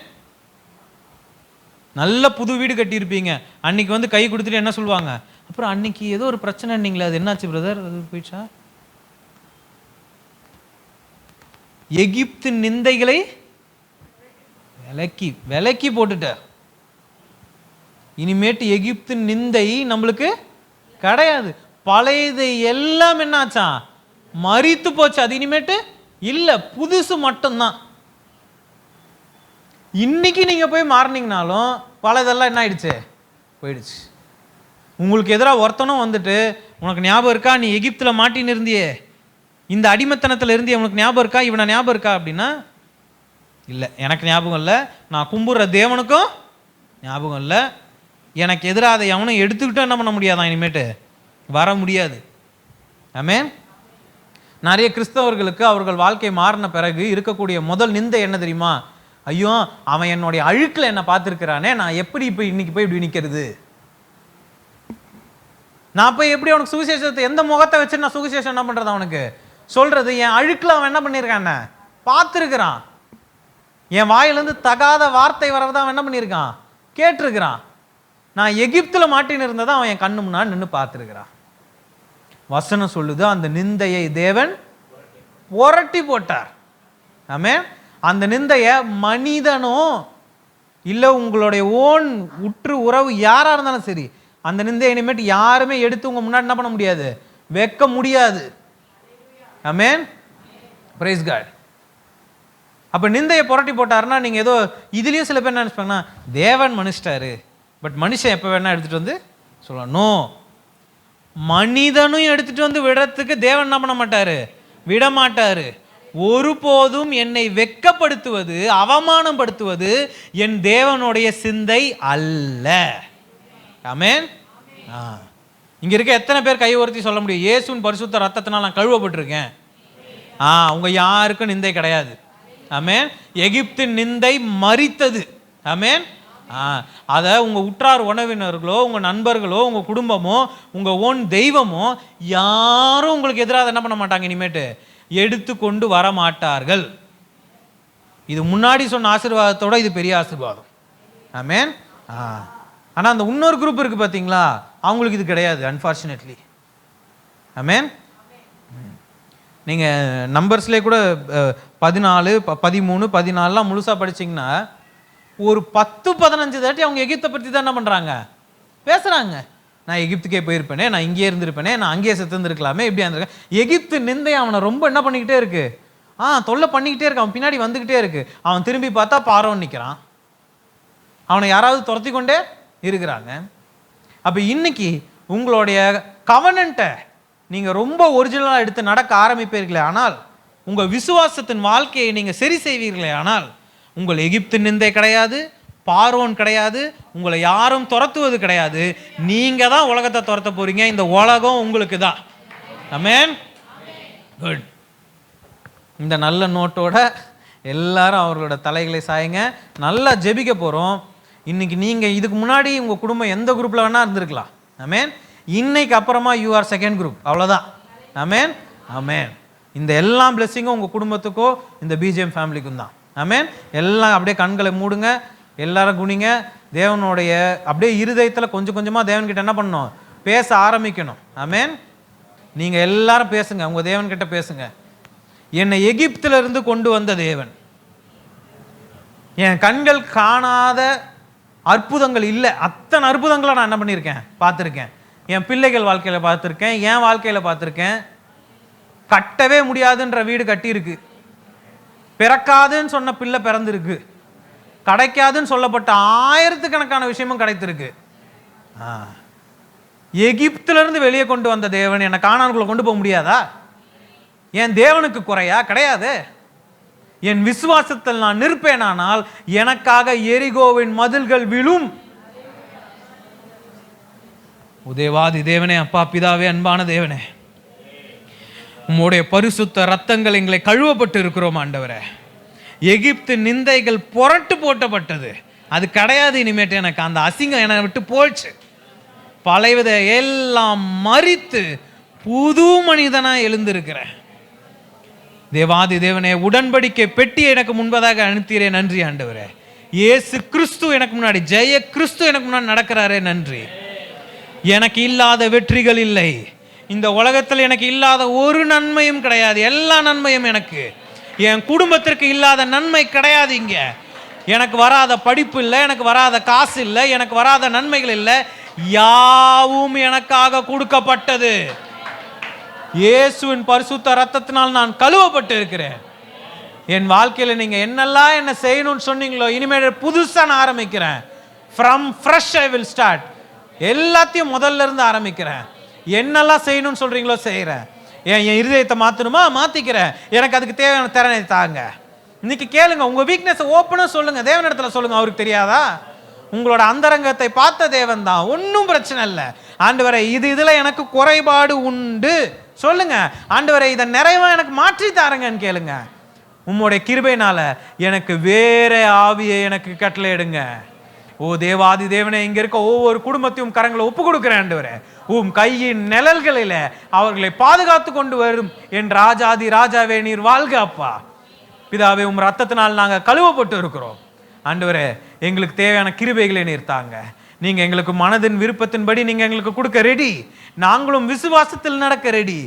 A: நல்ல புது வீடு கட்டியிருப்பீங்க, அன்னைக்கு கை கொடுத்துட்டு என்ன சொல்லுவாங்க, அப்புறம் அன்னைக்கு ஏதோ ஒரு பிரச்சனை நீங்களே, அது என்னாச்சு பிரதர், அது போயிடுச்சா? எகிப்து நிந்தைகளை விலக்கி போட்டுட்டார். இனிமேட்டு எகிப்து நிந்தை நம்மளுக்கு கிடையாது. பழையது எல்லாம் என்னாச்சா, மரித்து போச்சு. அது இனிமேட்டு இல்லை, புதுசு மட்டும்தான். இன்னைக்கு நீங்க போய் மாறினீங்கனாலும் பழையதெல்லாம் என்ன ஆயிடுச்சு, போயிடுச்சு. உங்களுக்கு எதிராக ஒருத்தனும் உனக்கு ஞாபகம் இருக்கா, நீ எகிப்தில் மாட்டின்னு இருந்தியே, இந்த அடிமைத்தனத்தில் இருந்தியே, உனக்கு ஞாபகம் இருக்கா, இவனை ஞாபகம் இருக்கா அப்படின்னா, இல்லை எனக்கு ஞாபகம் இல்லை. நான் கும்பிட்ற தேவனுக்கும் ஞாபகம் இல்லை. எனக்கு எதிராக அதை எவனும் எடுத்துக்கிட்டு என்ன பண்ண முடியாதான், இனிமேட்டு வர முடியாது. ஆமென். நிறைய கிறிஸ்தவர்களுக்கு அவர்கள் வாழ்க்கை மாறின பிறகு இருக்கக்கூடிய முதல் நிந்தை என்ன தெரியுமா? ஐயோ, அவன் என்னுடைய அழுக்கில் என்ன பார்த்துருக்கிறானே, நான் எப்படி இப்போ இன்னைக்கு போய் இப்படி நிற்கிறது, நான் போய் எப்படி அவனுக்கு சுவிசேஷத்தை எந்த முகத்தை வச்சு நான் சுவிசேஷம் என்ன பண்ணுறது அவனுக்கு சொல்கிறது? என் அழுக்கில் அவன் என்ன பண்ணியிருக்கான், பார்த்துருக்கிறான். என் வாயிலேருந்து தகாத வார்த்தை வரதை அவன் என்ன பண்ணியிருக்கான், கேட்டிருக்கிறான். நான் எகிப்தில் மாட்டின்னு இருந்ததை அவன் என் கண்ணு முன்னாடி நின்று பார்த்துருக்கிறான். வசனம் சொல்லுது, அந்த நிந்தையை தேவன் புரட்டி போட்டார். ஆமென். அந்த நிந்தைய மனிதனோ இல்லை உங்களுடைய ஓன் உற்று உறவு யாராக இருந்தாலும் சரி, அந்த நிந்தையை இனிமேட்டு யாருமே எடுத்து உங்க முன்னாடி என்ன பண்ண முடியாது, வைக்க முடியாது. ஆமென். Praise God. அப்போ நிந்தையை புரட்டி போட்டாருன்னா நீங்கள் ஏதோ இதுலேயும் சில பேர் என்ன நினைப்பாங்கன்னா, தேவன் மனுஷிட்டாரு, பட் மனுஷன் எப்போ வேணா எடுத்துகிட்டு சொல்லலாம். நோ, மனிதனும் எடுத்துகிட்டு விடுறதுக்கு தேவன் என்ன பண்ண மாட்டார், விட மாட்டார். ஒருபோதும் என்னை வெட்கப்படுத்துவது, அவமானப்படுத்துவது என் தேவனுடைய சிந்தை அல்ல. ஆமென். இங்க இருக்க எத்தனை பேர் கை உயர்த்தி சொல்ல முடியும், இயேசுவின் பரிசுத்த ரத்தத்தினால் நான் கழுவப்பட்டிருக்கேன்? உங்க யாருக்கும் நிந்தை கிடையாது. ஆமென். எகிப்தின் நிந்தை மரித்தது. ஆமென். அதை உங்க உற்றார் உணவினர்களோ, உங்க நண்பர்களோ, உங்க குடும்பமோ, உங்க ஓன் தெய்வமோ யாரும் உங்களுக்கு எதிராக என்ன பண்ண மாட்டாங்க, இனிமேட்டு எடுத்து கொண்டு வர மாட்டார்கள். இது முன்னாடி சொன்ன ஆசீர்வாதத்தோட இது பெரிய ஆசீர்வாதம். ஆமென். ஆனால் அந்த இன்னொரு குரூப் இருக்கு பார்த்தீங்களா, அவங்களுக்கு இது கிடையாது, அன்ஃபார்ச்சுனேட்லி. ஆமென். நீங்கள் நம்பர்ஸ்லேயே கூட 14, 13, 14 முழுசாக படிச்சிங்கன்னா ஒரு 10-15 தாட்டி அவங்க எகிப்தை பற்றி தான் என்ன பண்ணுறாங்க, பேசுகிறாங்க. நான் எகிப்துக்கே போயிருப்பேனே, நான் இங்கேயே இருந்திருப்பேனே, நான் அங்கேயே செத்துருந்துருக்கலாமே, இப்படியா இருந்திருக்கேன். எகிப்து நிந்தை அவனை ரொம்ப என்ன பண்ணிக்கிட்டே இருக்கு, தொல்லை பண்ணிக்கிட்டே இருக்கு. அவன் பின்னாடி வந்துக்கிட்டே இருக்கு. அவன் திரும்பி பார்த்தா பார்வோன் நிற்கிறான், அவனை யாராவது துரத்தி கொண்டே இருக்கிறாங்க. அப்போ இன்னைக்கு உங்களுடைய கவனன்ட்டை நீங்கள் ரொம்ப ஒரிஜினலாக எடுத்து நடக்க ஆரம்பிப்பீர்களே ஆனால், உங்கள் விசுவாசத்தின் வாழ்க்கையை நீங்கள் சரி செய்வீர்களே ஆனால், உங்கள் எகிப்து நிந்தை கிடையாது, பார்வோன் கிடையாது, உங்களை யாரும் துரத்துவது கிடையாது. நீங்கள் தான் உலகத்தை துரத்த போறீங்க. இந்த உலகம் உங்களுக்கு தான். ஆமென். குட். இந்த நல்ல நோட்டோட எல்லாரும் அவர்களோட தலைகளை சாயுங்க. நல்லா ஜெபிக்க போகிறோம். இன்னைக்கு நீங்கள் இதுக்கு முன்னாடி உங்கள் குடும்பம் எந்த குரூப்பில் வேணால் இருந்திருக்கலாம். ஆமென். இன்னைக்கு அப்புறமா யூ ஆர் செகண்ட் குரூப், அவ்வளோதான். ஆமென். ஆமென். இந்த எல்லா பிளெஸிங்கும் உங்கள் குடும்பத்துக்கோ இந்த பிஜிஎம் ஃபேமிலிக்கும் தான். ஆமென். எல்லாம் அப்படியே கண்களை மூடுங்க, எல்லாரும் குனிங்க. தேவனுடைய அப்படியே இருதயத்தில் கொஞ்சம் கொஞ்சமாக தேவன்கிட்ட என்ன பண்ணணும், பேச ஆரம்பிக்கணும். ஆமென். நீங்கள் எல்லாரும் பேசுங்க, உங்கள் தேவன்கிட்ட பேசுங்க. என்னை எகிப்திலிருந்து கொண்டு வந்த தேவன், என் கண்கள் காணாத அற்புதங்கள் இல்லை, அத்தனை அற்புதங்களை நான் என்ன பண்ணியிருக்கேன், பார்த்துருக்கேன். என் பிள்ளைகள் வாழ்க்கையில் பார்த்துருக்கேன், என் வாழ்க்கையில் பார்த்துருக்கேன். கட்டவே முடியாதுன்ற வீடு கட்டியிருக்கு, பிறக்காதுன்னு சொன்ன பிள்ளை பிறந்திருக்கு, கிடைக்காதுன்னு சொல்லப்பட்ட ஆயிரத்துக்கணக்கான விஷயமும் கிடைத்திருக்கு. எகிப்திலிருந்து வெளியே கொண்டு வந்த தேவன் என்னை காணானுக்குள்ள கொண்டு போக முடியாதா? என் தேவனுக்கு குறையா? கிடையாது. என் விசுவாசத்தில் நான் நிற்பேனானால் எனக்காக எரிகோவின் மதில்கள் விழும். உதேவாதி தேவனே, அப்பா பிதாவே, அன்பான தேவனே, உம்முடைய பரிசுத்த ரத்தங்கள் எங்களை கழுவப்பட்டு இருக்கிறோம் ஆண்டவரே. எகிப்து நிந்தைகள் புரட்டு போட்டப்பட்டது, அது கிடையாது. இனிமேட்டு எனக்கு அந்த அசிங்கம் என்னை விட்டு போச்சு. பழையத எல்லாம் மறித்து புது மனிதனா எழுந்திருக்கிறேன். தேவாதி தேவனே, உடன்படிக்கை பெட்டி எனக்கு முன்பதாக அனுப்பித்தீரே, நன்றி ஆண்டவரே. இயேசு கிறிஸ்து எனக்கு முன்னாடி, ஜெய கிறிஸ்து எனக்கு முன்னாடி நடக்கிறாரே, நன்றி. எனக்கு இல்லாத வெற்றிகள் இல்லை, இந்த உலகத்தில் எனக்கு இல்லாத ஒரு நன்மையும் கிடையாது. எல்லா நன்மையும் எனக்கு. என் குடும்பத்திற்கு இல்லாத நன்மை கிடையாது. இங்க எனக்கு வராத படிப்பு இல்லை, எனக்கு வராத காசு இல்லை, எனக்கு வராத நன்மைகள் இல்லை, யாவும் எனக்காக கொடுக்கப்பட்டது. இயேசுவின் பரிசுத்த ரத்தத்தினால் நான் கழுவப்பட்டு இருக்கிறேன். என் வாழ்க்கையில் நீங்க என்னெல்லாம் என்ன செய்யணும்னு சொன்னீங்களோ, இனிமேல் புதுசா நான் ஆரம்பிக்கிறேன். From fresh I will start. எல்லாத்தையும் முதல்ல இருந்து ஆரம்பிக்கிறேன். என்னெல்லாம் செய்யணும்னு சொல்றீங்களோ செய்கிறேன். என் இருதயத்தை மாற்றணுமா, மாற்றிக்கிறேன். எனக்கு அதுக்கு தேவையான திறனை தாங்க. இன்னைக்கு கேளுங்க, உங்கள் வீக்னஸை ஓப்பனாக சொல்லுங்கள், தேவனிடத்தில் சொல்லுங்கள். அவருக்கு தெரியாதா? உங்களோட அந்தரங்கத்தை பார்த்த தேவன் தான். ஒன்றும் பிரச்சனை இல்லை. ஆண்டவரே, இதில் எனக்கு குறைபாடு உண்டு சொல்லுங்க. ஆண்டவரே, இதை நிறைவா எனக்கு மாற்றி தாருங்கன்னு கேளுங்க. உம்முடைய கிருபையினால எனக்கு வேற ஆவியை எனக்கு கட்டளையிடுங்க. ஓ தேவாதி தேவனே, இங்க இருக்க ஒவ்வொரு குடும்பத்தையும் கரங்களை ஒப்பு கொடுக்கிறேன் ஆண்டவரே. உம் கையின் நிழல்களில அவர்களை பாதுகாத்து கொண்டு வரும் என் ராஜாதி ராஜாவே, நீர் வாழ்க அப்பா. பிதாவே, உம் ரத்தத்தினால் நாங்கள் கழுவப்பட்டு இருக்கிறோம் ஆண்டவரே. எங்களுக்கு தேவையான கிருபைகளை நீர் தாங்க. நீங்க எங்களுக்கு மனதின் விருப்பத்தின்படி நீங்க எங்களுக்கு கொடுக்க ரெடி. நாங்களும் விசுவாசத்தில் நடக்க ரெடி.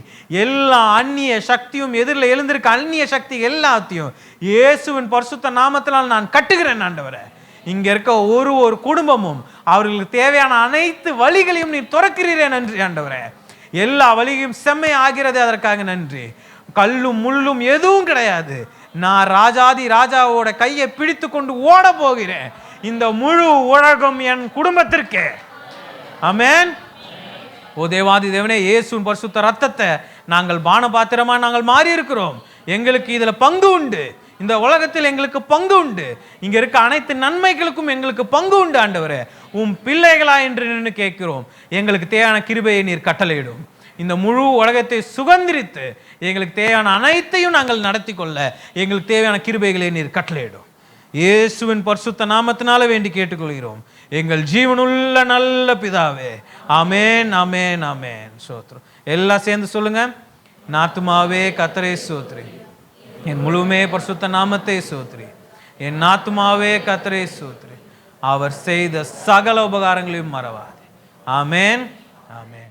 A: எல்லா அந்நிய சக்தியும், எதிரில் எழுந்திருக்க அந்நிய சக்தி எல்லாத்தையும் இயேசுவின் பரிசுத்த நாமத்தினால் நான் கட்டுகிறேன் ஆண்டவரே. இங்க இருக்க ஒரு குடும்பமும் அவர்களுக்கு தேவையான அனைத்து வழிகளையும் நீ துறக்கிறீரே, நன்றி ஆண்டவரே. எல்லா வழியும் செம்மை ஆகிறது, அதற்காக நன்றி. கல்லும் முள்ளும் எதுவும் கிடையாது. நான் ராஜாதி ராஜாவோட கையை பிடித்து கொண்டு ஓட போகிறேன். இந்த முழு உலகம் என் குடும்பத்திற்கு. ஆமென். ஓ தேவாதி தேவனே, இயேசுவின் பரிசுத்த ரத்தத்தை நாங்கள் பானபாத்திரமா நாங்கள் மாறி இருக்கிறோம். எங்களுக்கு இதுல பங்கு உண்டு. இந்த உலகத்தில் எங்களுக்கு பங்கு உண்டு. இங்க இருக்க அனைத்து நன்மைகளுக்கும் எங்களுக்கு பங்கு உண்டு ஆண்டவரே. உம் பிள்ளைகளா என்று நின்று கேட்கிறோம். எங்களுக்கு தேவையான கிருபையை நீர் கட்டளையிடும். இந்த முழு உலகத்தை சுதந்திரித்து எங்களுக்கு தேவையான அனைத்தையும் நாங்கள் நடத்தி கொள்ள எங்களுக்கு தேவையான கிருபைகளை நீர் கட்டளையிடும். இயேசுவின் பரிசுத்த நாமத்தினால வேண்டி கேட்டுக்கொள்கிறோம் எங்கள் ஜீவனுள்ள நல்ல பிதாவே. ஆமென், ஆமென், ஆமென். ஸ்தோத்திரம். எல்லாம் சேர்ந்து சொல்லுங்க. என் ஆத்துமாவே கர்த்தரை ஸ்தோத்திரி, என் முழுமே பரிசுத்த நாமத்தை ஸ்தோத்திரி. என் ஆத்துமாவே கர்த்தரை ஸ்தோத்திரி, அவர் செய்த சகல உபகாரங்களையும் மறவாதே. ஆமென், ஆமென்.